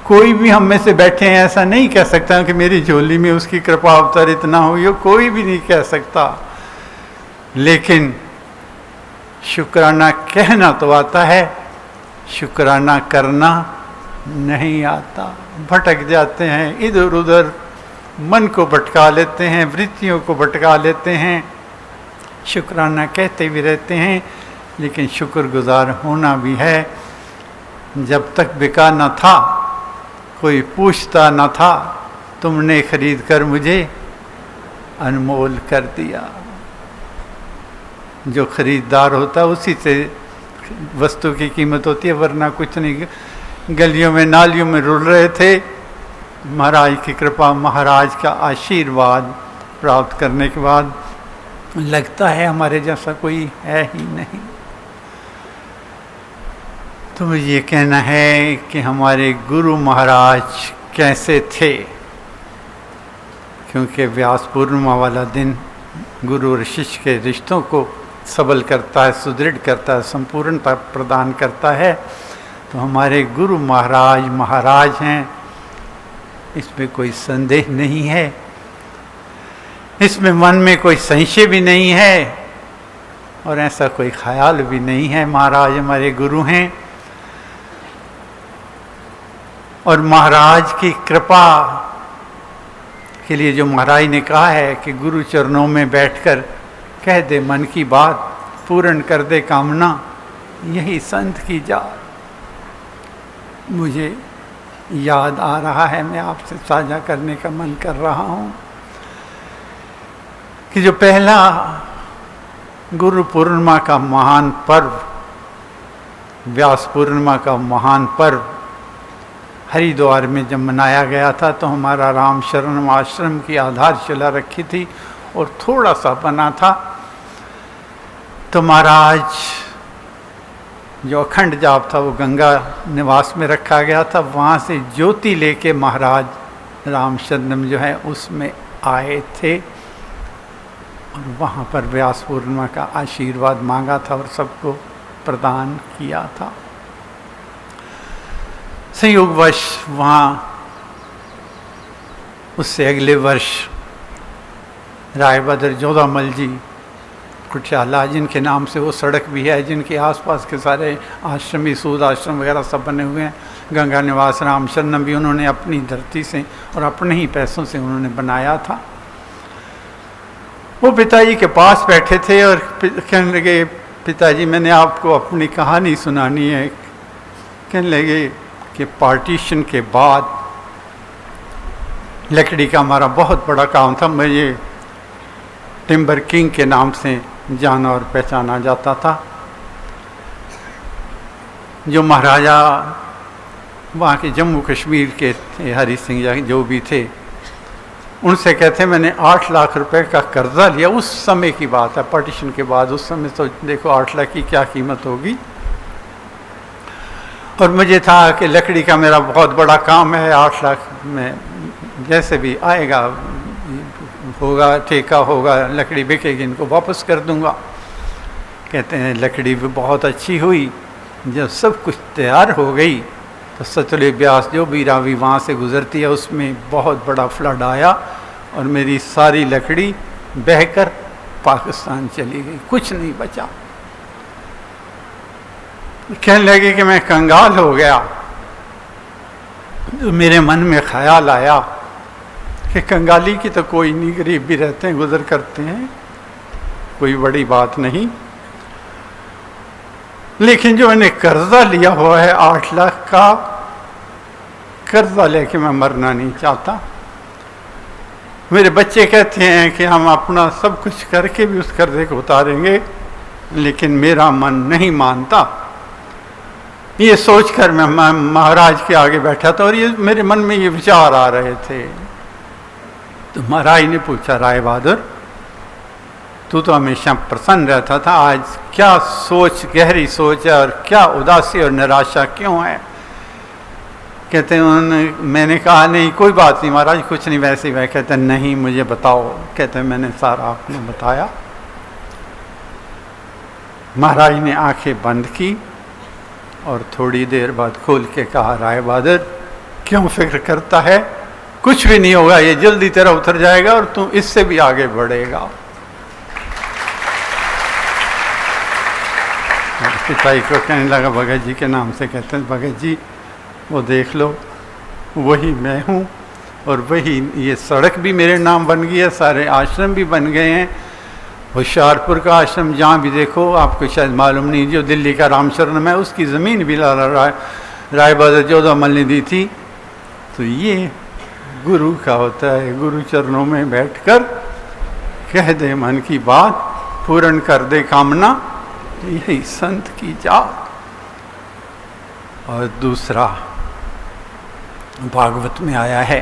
कोई भी हम में से बैठे हैं ऐसा नहीं कह सकता कि मेरी झोली में उसकी कृपा अवतरित ना हुई हो, कोई भी नहीं कह सकता। लेकिन शुक्राना कहना तो आता है, शुक्राना करना नहीं आता। भटक जाते हैं इधर उधर, मन को भटका लेते हैं, वृत्तियों को भटका लेते हैं, शुक्राना कहते भी रहते हैं, लेकिन शुक्रगुजार होना भी है। जब तक बिका न था, कोई पूछता न था, तुमने खरीद कर मुझे अनमोल कर दिया। जो खरीदार होता है उसी से वस्तु की कीमत होती है, वरना कुछ नहीं। गलियों में नालियों में रुल रहे थे, महाराज की कृपा, महाराज का आशीर्वाद प्राप्त करने के बाद लगता है हमारे जैसा कोई है ही नहीं। तो मुझे ये कहना है कि हमारे गुरु महाराज कैसे थे, क्योंकि व्यास पूर्णिमा वाला दिन गुरु और शिष्य के रिश्तों को सबल करता है, सुदृढ़ करता है, संपूर्णता प्रदान करता है। तो हमारे गुरु महाराज महाराज हैं, इसमें कोई संदेह नहीं है, इसमें मन में कोई संशय भी नहीं है और ऐसा कोई ख्याल भी नहीं है। महाराज हमारे गुरु हैं और महाराज की कृपा के लिए जो महाराज ने कहा है कि गुरु चरणों में बैठकर कह दे मन की बात, पूर्ण कर दे कामना, यही संत की जात। मुझे याद आ रहा है, मैं आपसे साझा करने का मन कर रहा हूँ कि जो पहला गुरु पूर्णिमा का महान पर्व, व्यास पूर्णिमा का महान पर्व हरिद्वार में जब मनाया गया था, तो हमारा राम शरण आश्रम की आधारशिला रखी थी और थोड़ा सा बना था। तो महाराज जो अखंड जाप था वो गंगा निवास में रखा गया था, वहाँ से ज्योति लेके महाराज रामचंद्रम जो है उसमें आए थे और वहाँ पर व्यास पूर्णिमा का आशीर्वाद मांगा था और सबको प्रदान किया था। संयोगवश वहाँ उससे अगले वर्ष रायबहादुर जोधामल जी कुटियाला, जिनके नाम से वो सड़क भी है, जिनके आसपास के सारे आश्रमी सूद आश्रम वगैरह सब बने हुए हैं, गंगा निवास रामचंद्रम भी उन्होंने अपनी धरती से और अपने ही पैसों से उन्होंने बनाया था। वो पिताजी के पास बैठे थे और कहने लगे, पिताजी मैंने आपको अपनी कहानी सुनानी है। कहने लगे कि पार्टीशन के बाद लकड़ी का हमारा बहुत बड़ा काम था, मुझे टिम्बर किंग के नाम से जाना और पहचाना जाता था। जो महाराजा वहाँ के जम्मू कश्मीर के थे, हरि सिंह जो भी थे, उनसे कहते मैंने 8 लाख रुपए का कर्जा लिया। उस समय की बात है, पार्टीशन के बाद। उस समय तो देखो 8 लाख की क्या कीमत होगी। और मुझे था कि लकड़ी का मेरा बहुत बड़ा काम है, 8 लाख में जैसे भी आएगा होगा, ठेका होगा, लकड़ी बिकेगी, इनको वापस कर दूंगा। कहते हैं लकड़ी भी बहुत अच्छी हुई। जब सब कुछ तैयार हो गई तो सतलुज ब्यास जो भी रावी वहाँ से गुजरती है उसमें बहुत बड़ा फ्लड आया और मेरी सारी लकड़ी बहकर पाकिस्तान चली गई, कुछ नहीं बचा। कहने लगे कि मैं कंगाल हो गया। तो मेरे मन में ख्याल आया कि कंगाली की तो कोई नहीं, गरीब भी रहते हैं, गुजर करते हैं, कोई बड़ी बात नहीं। लेकिन जो मैंने कर्जा लिया हुआ है 8 लाख का, कर्जा लेके मैं मरना नहीं चाहता। मेरे बच्चे कहते हैं कि हम अपना सब कुछ करके भी उस कर्जे को उतारेंगे, लेकिन मेरा मन नहीं मानता। ये सोचकर मैं महाराज के आगे बैठा था और ये मेरे मन में ये विचार आ रहे थे। तो महाराज ने पूछा, राय बहादुर तू तो हमेशा प्रसन्न रहता था, आज क्या सोच, गहरी सोच है और क्या उदासी और निराशा क्यों है? कहते हैं मैंने कहा नहीं कोई बात नहीं महाराज, कुछ नहीं वैसे ही। वह कहते नहीं मुझे बताओ। कहते हैं मैंने सारा आपने बताया। महाराज ने आंखें बंद की और थोड़ी देर बाद खोल के कहा, राय बहादुर क्यों फिक्र करता है, कुछ भी नहीं होगा, ये जल्दी तेरा उतर जाएगा और तू इससे भी आगे बढ़ेगा। पिताई को कहने लगा, भगत जी के नाम से कहते हैं, भगत जी वो देख लो वही मैं हूँ और वही ये सड़क भी मेरे नाम बन गई है, सारे आश्रम भी बन गए हैं। होशियारपुर का आश्रम जहाँ भी देखो, आपको शायद मालूम नहीं, जो दिल्ली का रामशरण है उसकी ज़मीन भी राय बहादुर जोधामल ने दी थी। तो ये गुरु का होता है, गुरु चरणों में बैठकर कह दे मन की बात, पूर्ण कर दे कामना, यही संत की जात। और दूसरा भागवत में आया है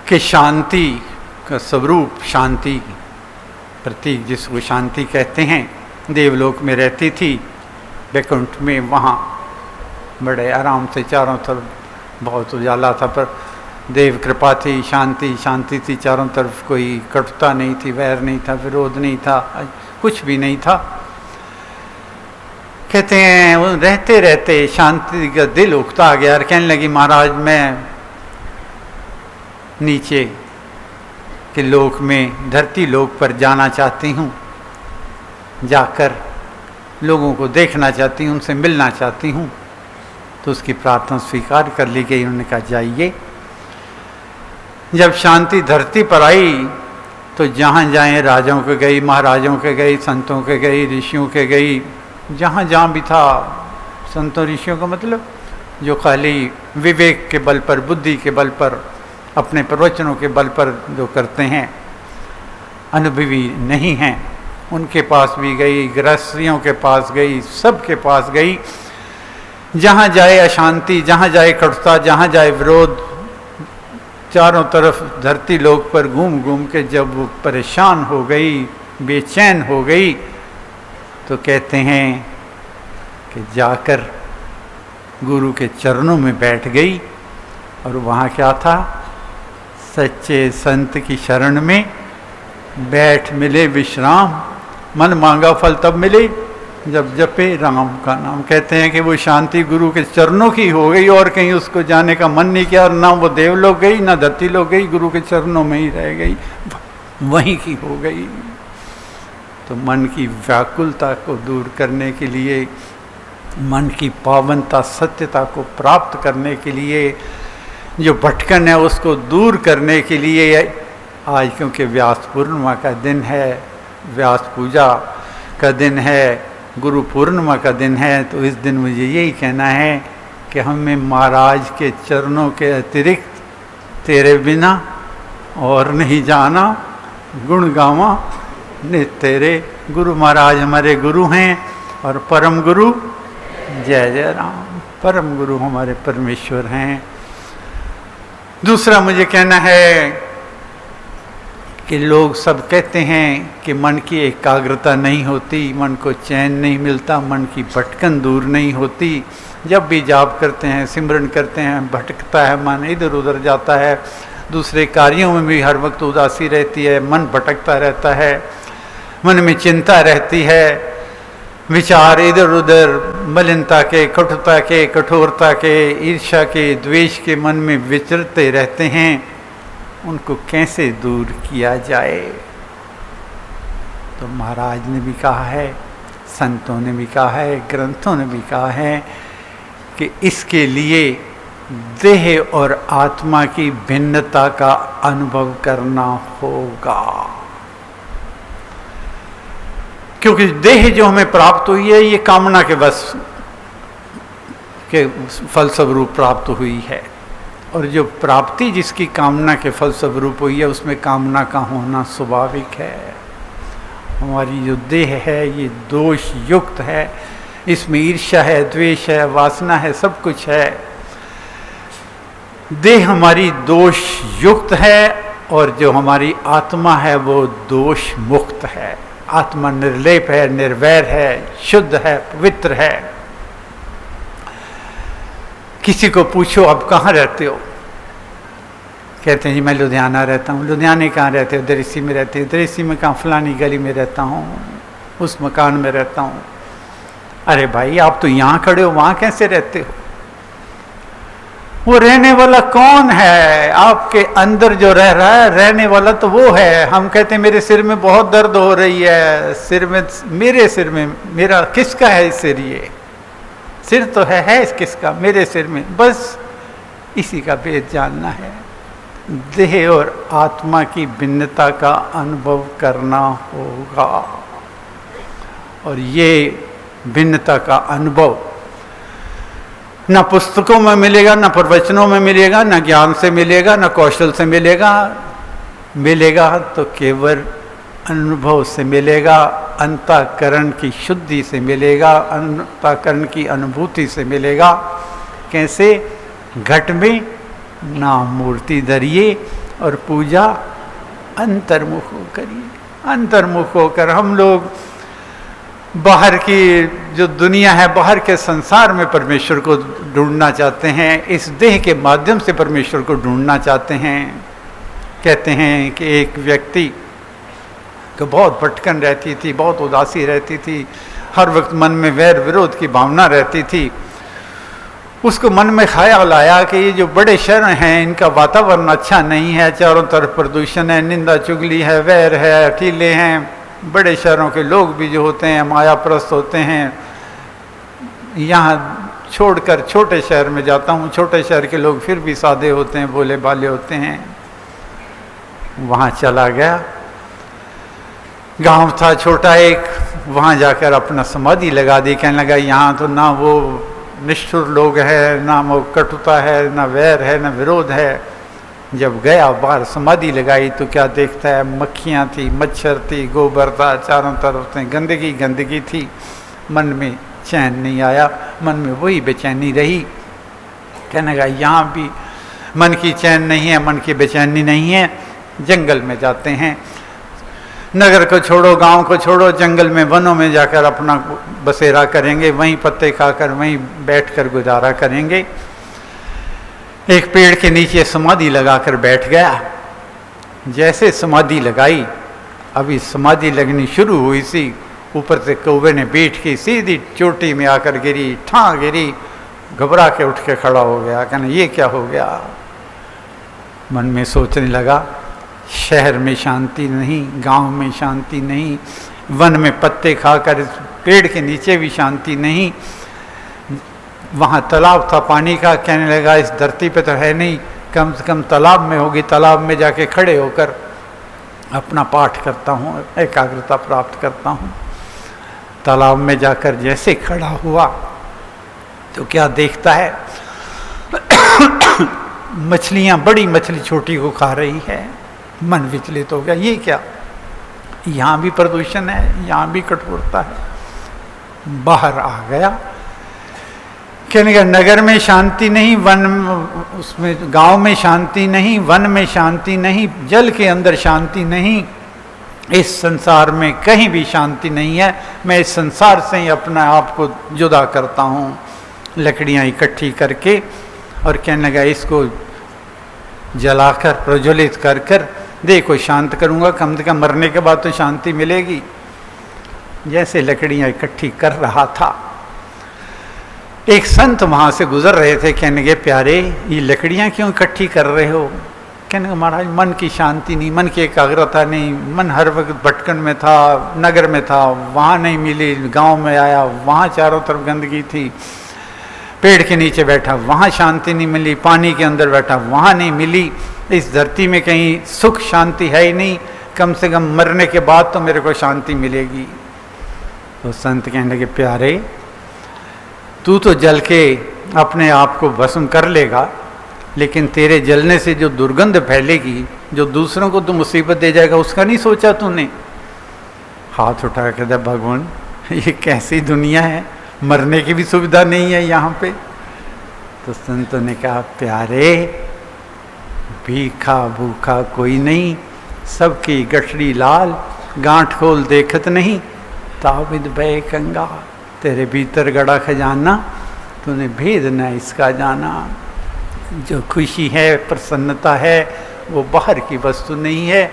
कि शांति का स्वरूप, शांति प्रतीक जिसको शांति कहते हैं, देवलोक में रहती थी, वैकुंठ में, वहाँ बड़े आराम से चारों तरफ बहुत उजाला था, पर देव कृपा थी, शांति शांति थी, चारों तरफ कोई कटुता नहीं थी, वैर नहीं था, विरोध नहीं था, कुछ भी नहीं था। कहते हैं वो रहते रहते शांति का दिल उकता गया और कहने लगी, महाराज मैं नीचे के लोक में, धरती लोक पर जाना चाहती हूँ, जाकर लोगों को देखना चाहती हूँ, उनसे मिलना चाहती हूँ। तो उसकी प्रार्थना स्वीकार कर ली गई। उन्होंने कहा जाइए। जब शांति धरती पर आई तो जहाँ जाएं राजाओं के गई, महाराजों के गई, संतों के गई, ऋषियों के गई, जहाँ जहाँ भी था। संतों ऋषियों का मतलब जो खाली विवेक के बल पर, बुद्धि के बल पर, अपने प्रवचनों के बल पर जो करते हैं, अनुभवी नहीं हैं, उनके पास भी गई, गृहस्थियों के पास गई, सबके पास गई। जहाँ जाए अशांति, जहाँ जाए कटुता, जहाँ जाए विरोध, चारों तरफ धरती लोक पर घूम घूम के जब वो परेशान हो गई, बेचैन हो गई, तो कहते हैं कि जाकर गुरु के चरणों में बैठ गई। और वहाँ क्या था? सच्चे संत की शरण में बैठ मिले विश्राम, मन मांगा फल तब मिले जब जपे राम का नाम। कहते हैं कि वो शांति गुरु के चरणों की हो गई और कहीं उसको जाने का मन नहीं किया, और ना वो देवलोक गई ना धरती लोक गई, गुरु के चरणों में ही रह गई, वहीं की हो गई। तो मन की व्याकुलता को दूर करने के लिए, मन की पावनता, सत्यता को प्राप्त करने के लिए, जो भटकन है उसको दूर करने के लिए, आज क्योंकि व्यास पूर्णिमा का दिन है, व्यास पूजा का दिन है, गुरु पूर्णिमा का दिन है, तो इस दिन मुझे यही कहना है कि हमें महाराज के चरणों के अतिरिक्त तेरे बिना और नहीं जाना, गुण गावा ने तेरे। गुरु महाराज हमारे गुरु हैं और परम गुरु जय जय राम, परम गुरु हमारे परमेश्वर हैं। दूसरा मुझे कहना है कि लोग सब कहते हैं कि मन की एकाग्रता नहीं होती, मन को चैन नहीं मिलता, मन की भटकन दूर नहीं होती। जब भी जाप करते हैं, सिमरन करते हैं, भटकता है मन, इधर उधर जाता है, दूसरे कार्यों में भी हर वक्त उदासी रहती है, मन भटकता रहता है, मन में चिंता रहती है, विचार इधर उधर मलिनता के, कटुता के, कठोरता के, ईर्ष्या के, द्वेष के मन में विचरते रहते हैं। उनको कैसे दूर किया जाए? तो महाराज ने भी कहा है, संतों ने भी कहा है, ग्रंथों ने भी कहा है कि इसके लिए देह और आत्मा की भिन्नता का अनुभव करना होगा। क्योंकि देह जो हमें प्राप्त हुई है, ये कामना के बस के फलस्वरूप प्राप्त हुई है, और जो प्राप्ति जिसकी कामना के फलस्वरूप हुई है, उसमें कामना का होना स्वाभाविक है। हमारी जो देह है ये दोष युक्त है, इसमें ईर्ष्या है, द्वेष है, वासना है, सब कुछ है। देह हमारी दोष युक्त है और जो हमारी आत्मा है वो दोष मुक्त है। आत्मा निर्लेप है, निर्वैर है, शुद्ध है, पवित्र है। किसी को पूछो आप कहाँ रहते हो, कहते हैं जी मैं लुधियाना रहता हूँ। लुधियाने कहाँ रहते हो? दरिसी में रहते हो। दरिसी में कहाँ? फलानी गली में रहता हूँ, उस मकान में रहता हूँ। अरे भाई आप तो यहाँ खड़े हो, वहाँ कैसे रहते हो? वो रहने वाला कौन है? आपके अंदर जो रह रहा है, रहने वाला तो वो है। हम कहते हैं मेरे सिर में बहुत दर्द हो रही है, सिर में, मेरे सिर में, मेरा किसका है सिर? ये सिर तो है इस किसका? मेरे सिर में। बस इसी का भेद जानना है। देह और आत्मा की भिन्नता का अनुभव करना होगा, और ये भिन्नता का अनुभव न पुस्तकों में मिलेगा, न प्रवचनों में मिलेगा, न ज्ञान से मिलेगा, न कौशल से मिलेगा। मिलेगा तो केवल अनुभव से मिलेगा, अंतःकरण की शुद्धि से मिलेगा, अंतःकरण की अनुभूति से मिलेगा। कैसे? घट में नाम मूर्ति धरिए और पूजा अंतर्मुख करिए। अंतर्मुख होकर हम लोग बाहर की जो दुनिया है, बाहर के संसार में परमेश्वर को ढूंढना चाहते हैं, इस देह के माध्यम से परमेश्वर को ढूंढना चाहते हैं। कहते हैं कि एक व्यक्ति को बहुत भटकन रहती थी, बहुत उदासी रहती थी, हर वक्त मन में वैर विरोध की भावना रहती थी। उसको मन में ख्याल आया कि ये जो बड़े शहर हैं इनका वातावरण अच्छा नहीं है, चारों तरफ प्रदूषण है, निंदा चुगली है, वैर है, अकेले हैं। बड़े शहरों के लोग भी जो होते हैं मायाप्रस्त होते हैं। यहाँ छोड़कर छोटे शहर में जाता हूँ, छोटे शहर के लोग फिर भी सादे होते हैं, भोले भाले होते हैं। वहाँ चला गया, गांव था छोटा एक, वहाँ जाकर अपना समाधि लगा दी। कहने लगा यहाँ तो ना वो निष्ठुर लोग है, ना वो कटुता है, ना वैर है, ना विरोध है। जब गया बाहर समाधि लगाई तो क्या देखता है? मक्खियाँ थी, मच्छर थी, गोबर था, चारों तरफ से गंदगी गंदगी थी। मन में चैन नहीं आया, मन में वही बेचैनी रही। कहने लगा यहाँ भी मन की चैन नहीं है, मन की बेचैनी नहीं है। जंगल में जाते हैं, नगर को छोड़ो, गांव को छोड़ो, जंगल में, वनों में जाकर अपना बसेरा करेंगे, वहीं पत्ते खाकर वहीं बैठकर गुजारा करेंगे। एक पेड़ के नीचे समाधि लगाकर बैठ गया। जैसे समाधि लगाई, अभी समाधि लगनी शुरू हुई सी, ऊपर से कौवे ने बैठ के सीधी चोटी में आकर गिरी, ठां गिरी। घबरा के उठ के खड़ा हो गया। कहना ये क्या हो गया? मन में सोचने लगा, शहर में शांति नहीं, गांव में शांति नहीं, वन में पत्ते खाकर पेड़ के नीचे भी शांति नहीं। वहाँ तालाब था पानी का। कहने लगा इस धरती पे तो है नहीं, कम से कम तालाब में होगी। तालाब में जाके खड़े होकर अपना पाठ करता हूँ, एकाग्रता प्राप्त करता हूँ। तालाब में जाकर जैसे खड़ा हुआ तो क्या देखता है? मछलियाँ, बड़ी मछली छोटी को खा रही है। मन विचलित हो गया, ये क्या? यहाँ भी प्रदूषण है, यहाँ भी कठोरता है। बाहर आ गया। कहने का नगर में शांति नहीं, वन उसमें, गांव में शांति नहीं, वन में शांति नहीं, जल के अंदर शांति नहीं, इस संसार में कहीं भी शांति नहीं है। मैं इस संसार से ही अपने आप को जुदा करता हूँ। लकड़ियाँ इकट्ठी करके, और कहने लगा इसको जलाकर प्रज्वलित कर कर देखो शांत करूँगा, कम से कम मरने के बाद तो शांति मिलेगी। जैसे लकड़ियाँ इकट्ठी कर रहा था, एक संत वहाँ से गुजर रहे थे। कहने के प्यारे ये लकड़ियाँ क्यों इकट्ठी कर रहे हो? कहने का महाराज मन की शांति नहीं, मन की एकाग्रता नहीं, मन हर वक्त भटकन में था, नगर में था, वहाँ नहीं मिली, गांव में आया, वहाँ चारों तरफ गंदगी थी, पेड़ के नीचे बैठा, वहाँ शांति नहीं मिली, पानी के अंदर बैठा, वहाँ नहीं मिली। इस धरती में कहीं सुख शांति है ही नहीं, कम से कम मरने के बाद तो मेरे को शांति मिलेगी। तो संत कहने लगे प्यारे तू तो जल के अपने आप को भस्म कर लेगा, लेकिन तेरे जलने से जो दुर्गंध फैलेगी, जो दूसरों को तो मुसीबत दे जाएगा, उसका नहीं सोचा तूने? हाथ उठा के दे भगवान ये कैसी दुनिया है, मरने की भी सुविधा नहीं है यहाँ पे। तो संतों ने कहा, प्यारे भीखा भूखा कोई नहीं, सबकी गठरी लाल, गांठ खोल देखत नहीं, ताबिद बे कंगा। तेरे भीतर गड़ा खजाना, तूने भेद न इसका जाना। जो खुशी है, प्रसन्नता है, वो बाहर की वस्तु नहीं है,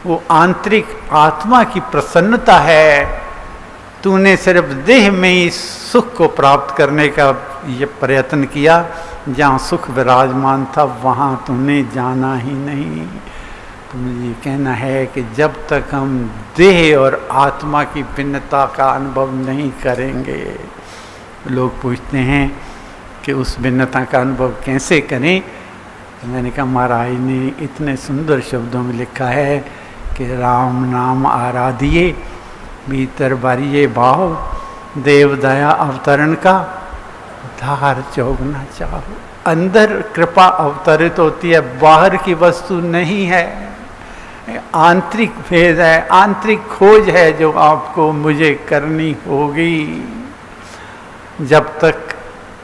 वो आंतरिक आत्मा की प्रसन्नता है। तूने सिर्फ देह में ही सुख को प्राप्त करने का ये प्रयत्न किया, जहाँ सुख विराजमान था वहाँ तूने जाना ही नहीं। तो मुझे ये कहना है कि जब तक हम देह और आत्मा की भिन्नता का अनुभव नहीं करेंगे, लोग पूछते हैं कि उस भिन्नता का अनुभव कैसे करें। तो मैंने कहा, महाराज ने इतने सुंदर शब्दों में लिखा है कि राम नाम आराधिए, भीतर बारिये भाव, देव दया अवतरण का धार चौगना चाहो। अंदर कृपा अवतरित होती है, बाहर की वस्तु नहीं है, आंतरिक भेद है, आंतरिक खोज है जो आपको मुझे करनी होगी। जब तक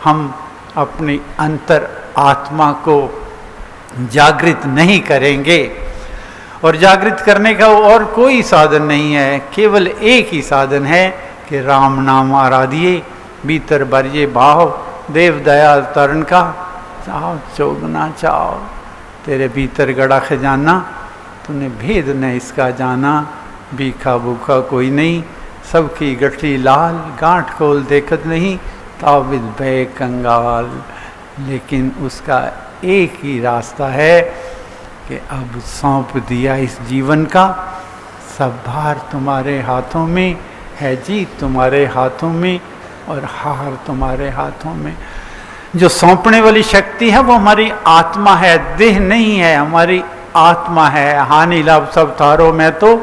हम अपनी अंतर आत्मा को जागृत नहीं करेंगे, और जागृत करने का और कोई साधन नहीं है, केवल एक ही साधन है कि राम नाम आराधिए, भीतर बरिये भाव, देव दया तरण का चाहो चौगना चाहो। तेरे भीतर गड़ा खजाना, तूने भेद न इसका जाना। भीखा भूखा कोई नहीं, सबकी गठरी लाल, गांठ खोल देखत नहीं, ताबिद भय कंगाल। लेकिन उसका एक ही रास्ता है कि अब सौंप दिया इस जीवन का, सब भार तुम्हारे हाथों में है, जीत तुम्हारे हाथों में और हार तुम्हारे हाथों में। जो सौंपने वाली शक्ति है वो हमारी आत्मा है, देह नहीं है, हमारी आत्मा है। हानि लाभ सब थारो, मैं तो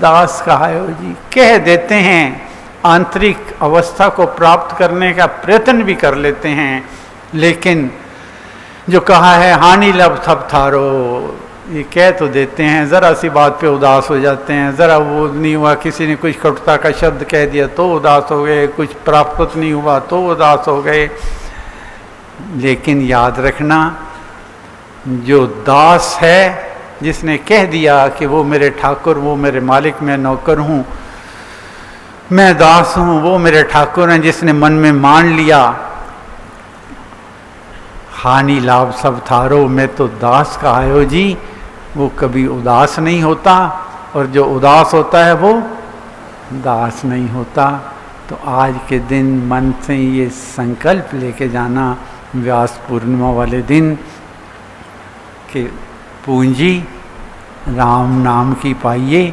दास कहायो जी। कह देते हैं, आंतरिक अवस्था को प्राप्त करने का प्रयत्न भी कर लेते हैं, लेकिन जो कहा है हानि लाभ सब थारो, ये कह तो देते हैं, ज़रा सी बात पे उदास हो जाते हैं। ज़रा वो नहीं हुआ, किसी ने कुछ कटुता का शब्द कह दिया तो उदास हो गए, कुछ प्राप्त नहीं हुआ तो उदास हो गए। लेकिन याद रखना, जो दास है, जिसने कह दिया कि वो मेरे ठाकुर, वो मेरे मालिक, मैं नौकर हूँ, मैं दास हूँ, वो मेरे ठाकुर हैं, जिसने मन में मान लिया हानि लाभ सब थारो, मैं तो दास कहायो जी, वो कभी उदास नहीं होता, और जो उदास होता है वो दास नहीं होता। तो आज के दिन मन से ये संकल्प लेके जाना, व्यास पूर्णिमा वाले दिन, कि पूंजी राम नाम की पाइए,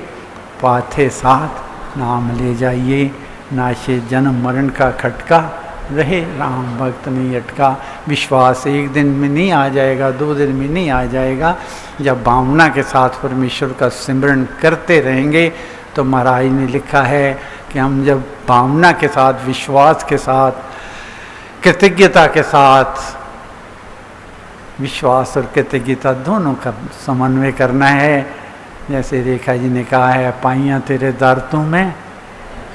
पाथे साथ नाम ले जाइए, नाशे जन्म मरण का खटका, रहे राम भक्त नहीं अटका। विश्वास एक दिन में नहीं आ जाएगा, 2 दिन में नहीं आ जाएगा। जब भावना के साथ परमेश्वर का सिमरन करते रहेंगे, तो महाराज ने लिखा है कि हम जब भावना के साथ, विश्वास के साथ, कृतज्ञता के साथ, विश्वास और कृतज्ञता दोनों का समन्वय करना है। जैसे रेखा जी ने कहा है, पाइयाँ तेरे दर तू में,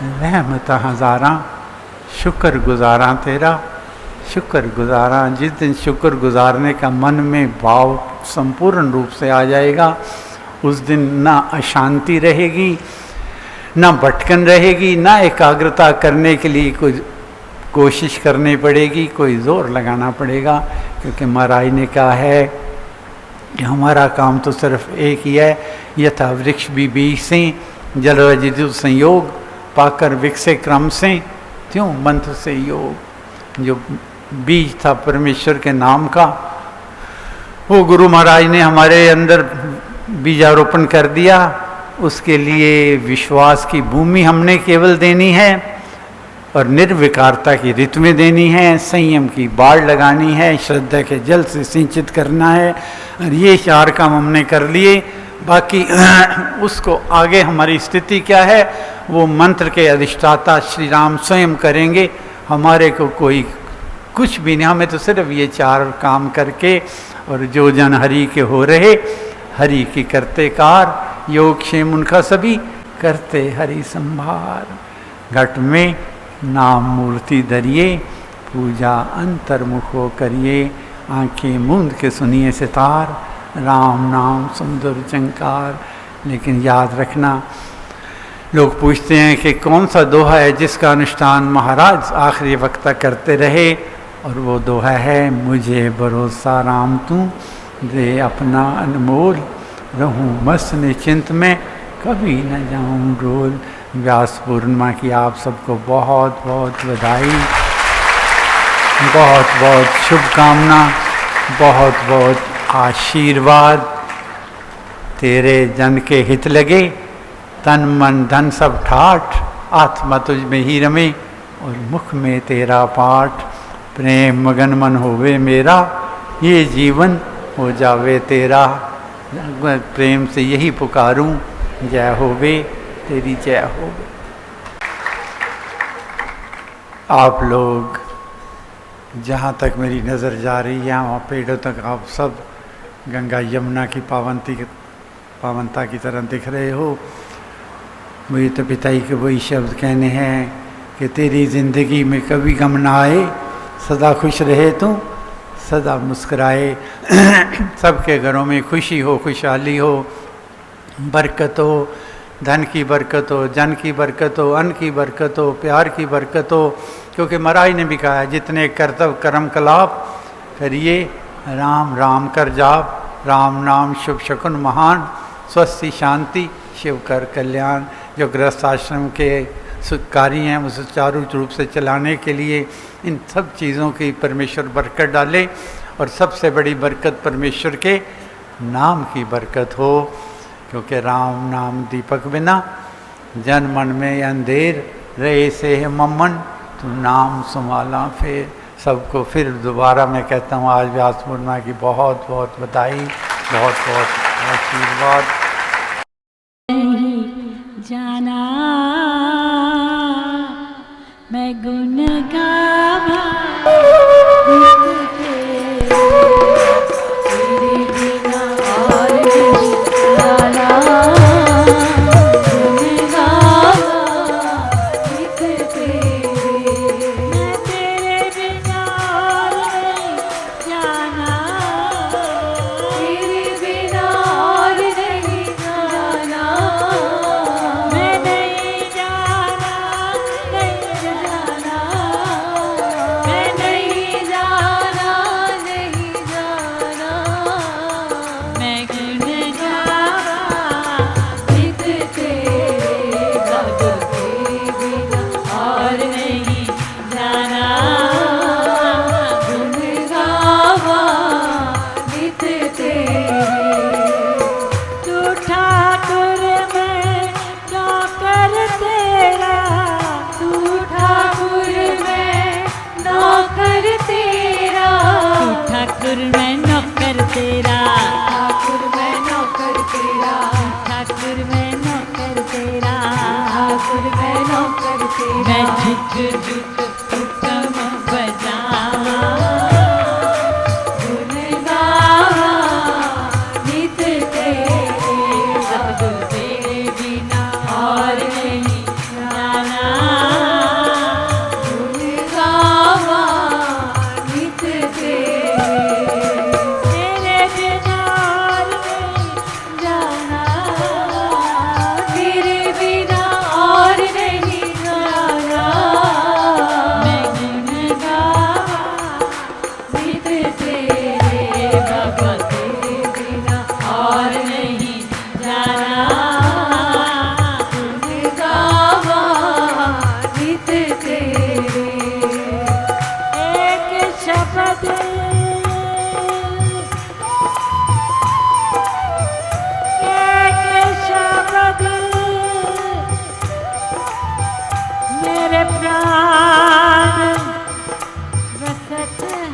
रहमत हज़ारा, शुक्र गुजारा तेरा, शुक्र गुजारा। जिस दिन शुक्र गुजारने का मन में भाव संपूर्ण रूप से आ जाएगा, उस दिन ना अशांति रहेगी, ना भटकन रहेगी, ना एकाग्रता करने के लिए कोई कोशिश करनी पड़ेगी, कोई जोर लगाना पड़ेगा। क्योंकि महाराज ने कहा है कि हमारा काम तो सिर्फ एक ही है, यथा वृक्ष भी बीज से, जल रजु संयोग पाकर विकसे क्रम से, त्यों मंत्र से योग। जो बीज था परमेश्वर के नाम का, वो गुरु महाराज ने हमारे अंदर बीजारोपण कर दिया। उसके लिए विश्वास की भूमि हमने केवल देनी है, और निर्विकारता की ऋतुएं देनी है, संयम की बाढ़ लगानी है, श्रद्धा के जल से सिंचित करना है। और ये 4 काम हमने कर लिए। बाकी उसको आगे हमारी स्थिति क्या है, वो मंत्र के अधिष्ठाता श्री राम स्वयं करेंगे। हमारे को कोई कुछ भी नहीं, हमें तो सिर्फ ये 4 काम करके, और जो जन हरि के हो रहे, हरि की करते कार, योग क्षेम उनका सभी करते हरि संभार। घट में नाम मूर्ति धरिए, पूजा अंतर्मुखो करिए। आंखें मूंद के सुनिए सितार, राम नाम सुंदर चंकार। लेकिन याद रखना, लोग पूछते हैं कि कौन सा दोहा है जिसका अनुष्ठान महाराज आखिरी वक्त तक करते रहे, और वो दोहा है, मुझे भरोसा राम तू दे अपना अनमोल, रहूं मस्त निश्चिंत में कभी न जाऊं डोल। व्यास पूर्णिमा की आप सबको बहुत बहुत बधाई, बहुत बहुत शुभकामना, बहुत बहुत आशीर्वाद। तेरे जन के हित लगे, तन मन धन सब ठाठ, आत्मा तुझ में ही रमे और मुख में तेरा पाठ। प्रेम मगन मन होवे मेरा, ये जीवन हो जावे तेरा। प्रेम से यही पुकारूं, जय होवे तेरी जय होवे। आप लोग जहाँ तक मेरी नज़र जा रही है, वहाँ पेड़ों तक आप सब गंगा यमुना की पावनता की तरह दिख रहे हो। मुझे तो पिताई के वही शब्द कहने हैं कि तेरी ज़िंदगी में कभी गम ना आए, सदा खुश रहे तू, सदा मुस्कुराए। सबके घरों में खुशी हो, खुशहाली हो, बरकत हो, धन की बरकत हो, जन की बरकत हो, अन्न की बरकत हो, प्यार की बरकत हो। क्योंकि महाराज ने भी कहा है, जितने कर्तव्य कर्म कलाप करिए, राम राम कर जाप। राम नाम शुभ शकुन महान, स्वस्थि शांति शिव कर कल्याण। जो गृहस्थ आश्रम के कार्य हैं वो सुचारू रूप से चलाने के लिए इन सब चीज़ों की परमेश्वर बरकत डाले, और सबसे बड़ी बरकत परमेश्वर के नाम की बरकत हो। क्योंकि राम नाम दीपक बिना, जन मन में अंधेर रहे से है मम्मन, तू नाम संभाला फिर। सबको फिर दोबारा मैं कहता हूँ, आज व्यास पूर्णिमा की बहुत बहुत बधाई, बहुत बहुत आशीर्वाद। जाना मैं गुण गावा तेरे बिना और नहीं जाना, गुण गावा नित तेरे। मैं तेरे बिना और नहीं जाना, तेरे बिना और नहीं जाना। मैं नहीं जाना, नहीं जाना, मैं नहीं जाना, नहीं जाना। मैं गुण गावा नित तेरे, भग के बिना और नहीं जाना, गुण गावा नित तेरे। तू ठाकुर मैं नौकर तेरा, तू ठाकुर मैं नौकर तेरा, तू ठाकुर मैं नौकर तेरा, ठाकुर मैं नौकर तेरा, ठाकुर मैं नौकर तेरा, ठाकुर मैं नौकर तेरा। मैं झुक झुक हुक्म बजावा, गुण गावा नित तेरे, सतगुरु तेरे बिना और नहीं जाना, गुण गावा नित तेरे। तेरे बिना और नहीं जाना, तेरे बिना और नहीं जाना। मैं गुण गावा नित तेरे, बाबा तेरे बिना और नहीं जाना, गुण गावा नित तेरे। एक शब्द एक शब्द मेरे प्राण रसत है,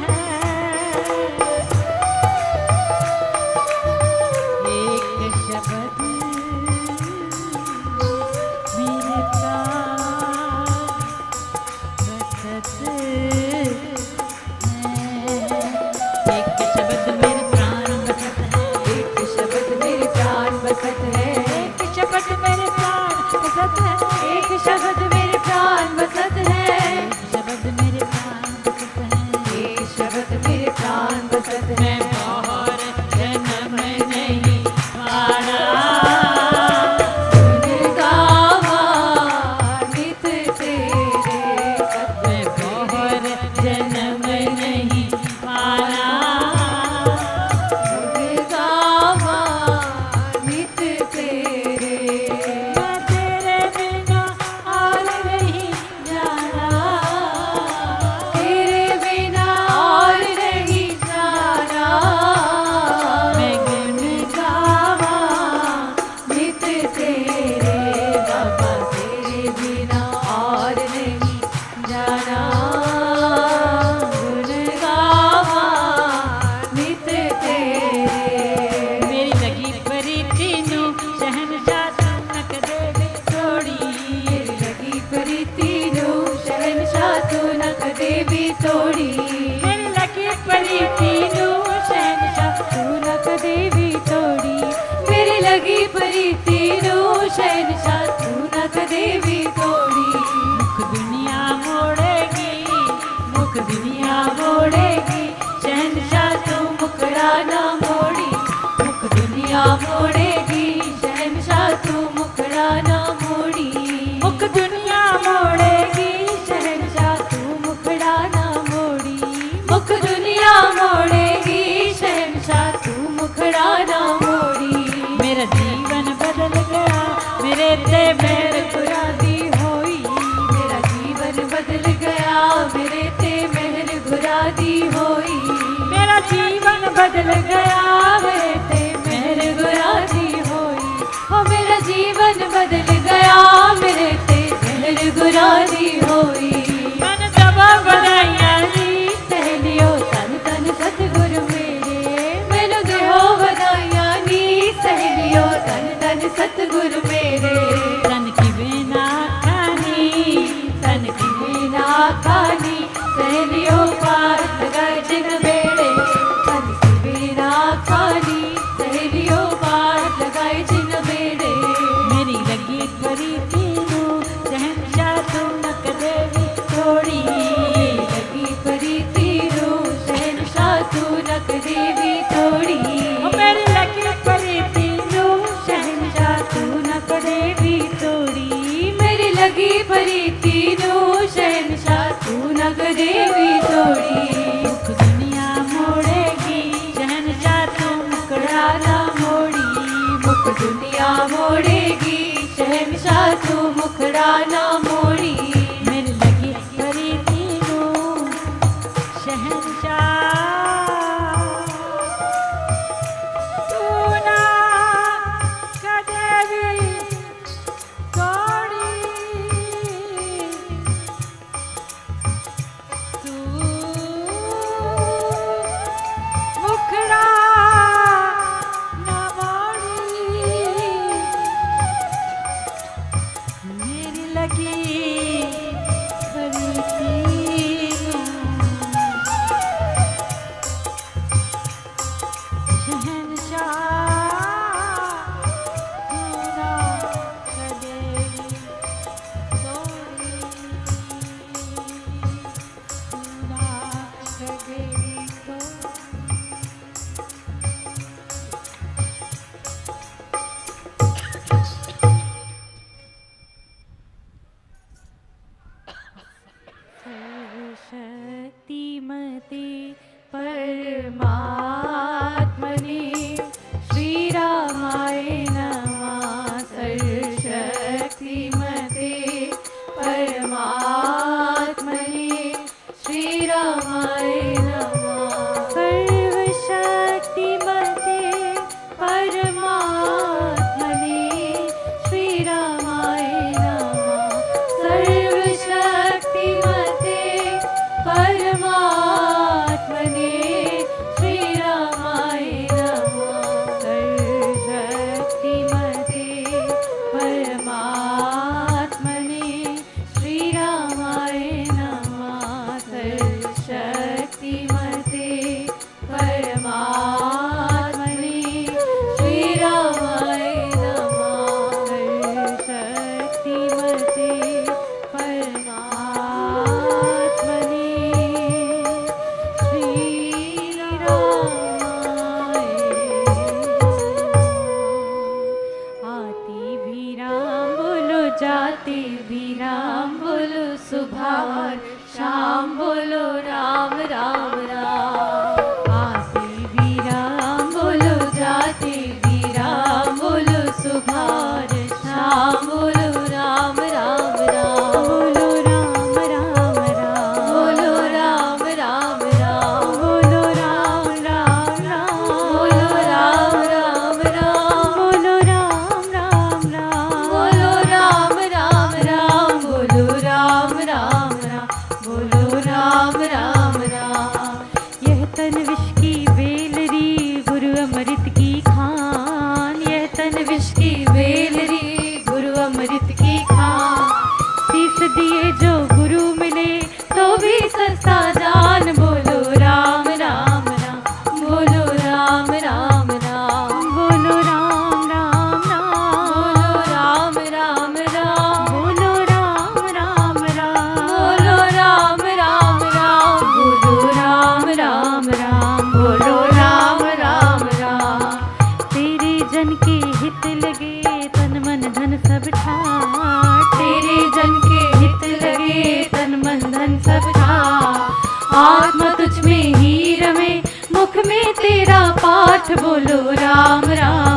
ना मोड़ी, मुख दुनिया मोड़ेगी शहंशाह तू मुखड़ा ना मोड़ी, मुख दुनिया मोड़ेगी शहंशाह तू मुखड़ा ना मोड़ी, मुख दुनिया मोड़ेगी शहंशाह तू मुखड़ा ना मोड़ी। मेरा जीवन बदल गया मेरे ते मेहर गुरादी होई, मेरा जीवन बदल गया मेरे ते मेहर गुरादी होई, मेरा जीवन बदल गया मेरे ते मेहर गुरादी होई, ओ मेरा जीवन बदल गया मेरे ते मेहर गुरादी होई। मन दबा बनाइया नी सहेलियों तन तन सतगुरु मेरे, मैनू देहो बधाइयां नी सहेलियों तन तन सतगुरु मेरे। तन की बिना खानी, तन की बिना खानी सहेलियों पार लगाए जिन बेड़े, तन की बिना खानी सहेलियों पार लगाए जिन बेड़े। मेरी लगी परी तीनों शहंशाह तू नक देवी तोड़ी, लगी परी तीनों शहंशाह तू नक देवी तोड़ी, मेरी लगी परी तीनों शहंशाह तू नक देवी तोड़ी, मेरी लगी परी तीनों शहंशाह तू नक देवी तोड़ी। मुख दुनिया मोड़ेगी शहंशाह तू मुखड़ा ना मोड़ी, मुख दुनिया मोड़ेगी शहंशाह तू मुखड़ा ना मोड़ी, मेरी लगी परी तीनों शहंशाह तू ना कदेवी तोड़ी, तू मुखड़ा ना मोड़ी, मेरी लगी परी तीनों शहंशाह तू ना कदेवी तोड़ी, तू ना कदेवी तोड़ी। शक्तिमते परमात्मने श्रीरामाय नमः, सर्वशक्तिमते परमात्मने श्रीरामाय नमः, सर्वशक्तिमते परमात्मने श्रीरामाय नमः, सर्वशक्तिमते परमात्मने श्रीरामाय नमः, सर्वशक्तिमते परमात्मने श्रीरामाय नमः, सर्वशक्तिमते परमात्मने श्रीरामाय नमः, सर्वशक्तिमते परमात्मने श्रीरामाय नमः। आते भी राम बोलो जाते भी राम बोलो, सुबह और शाम बोलो राम राम राम, आते भी बोलो राम राम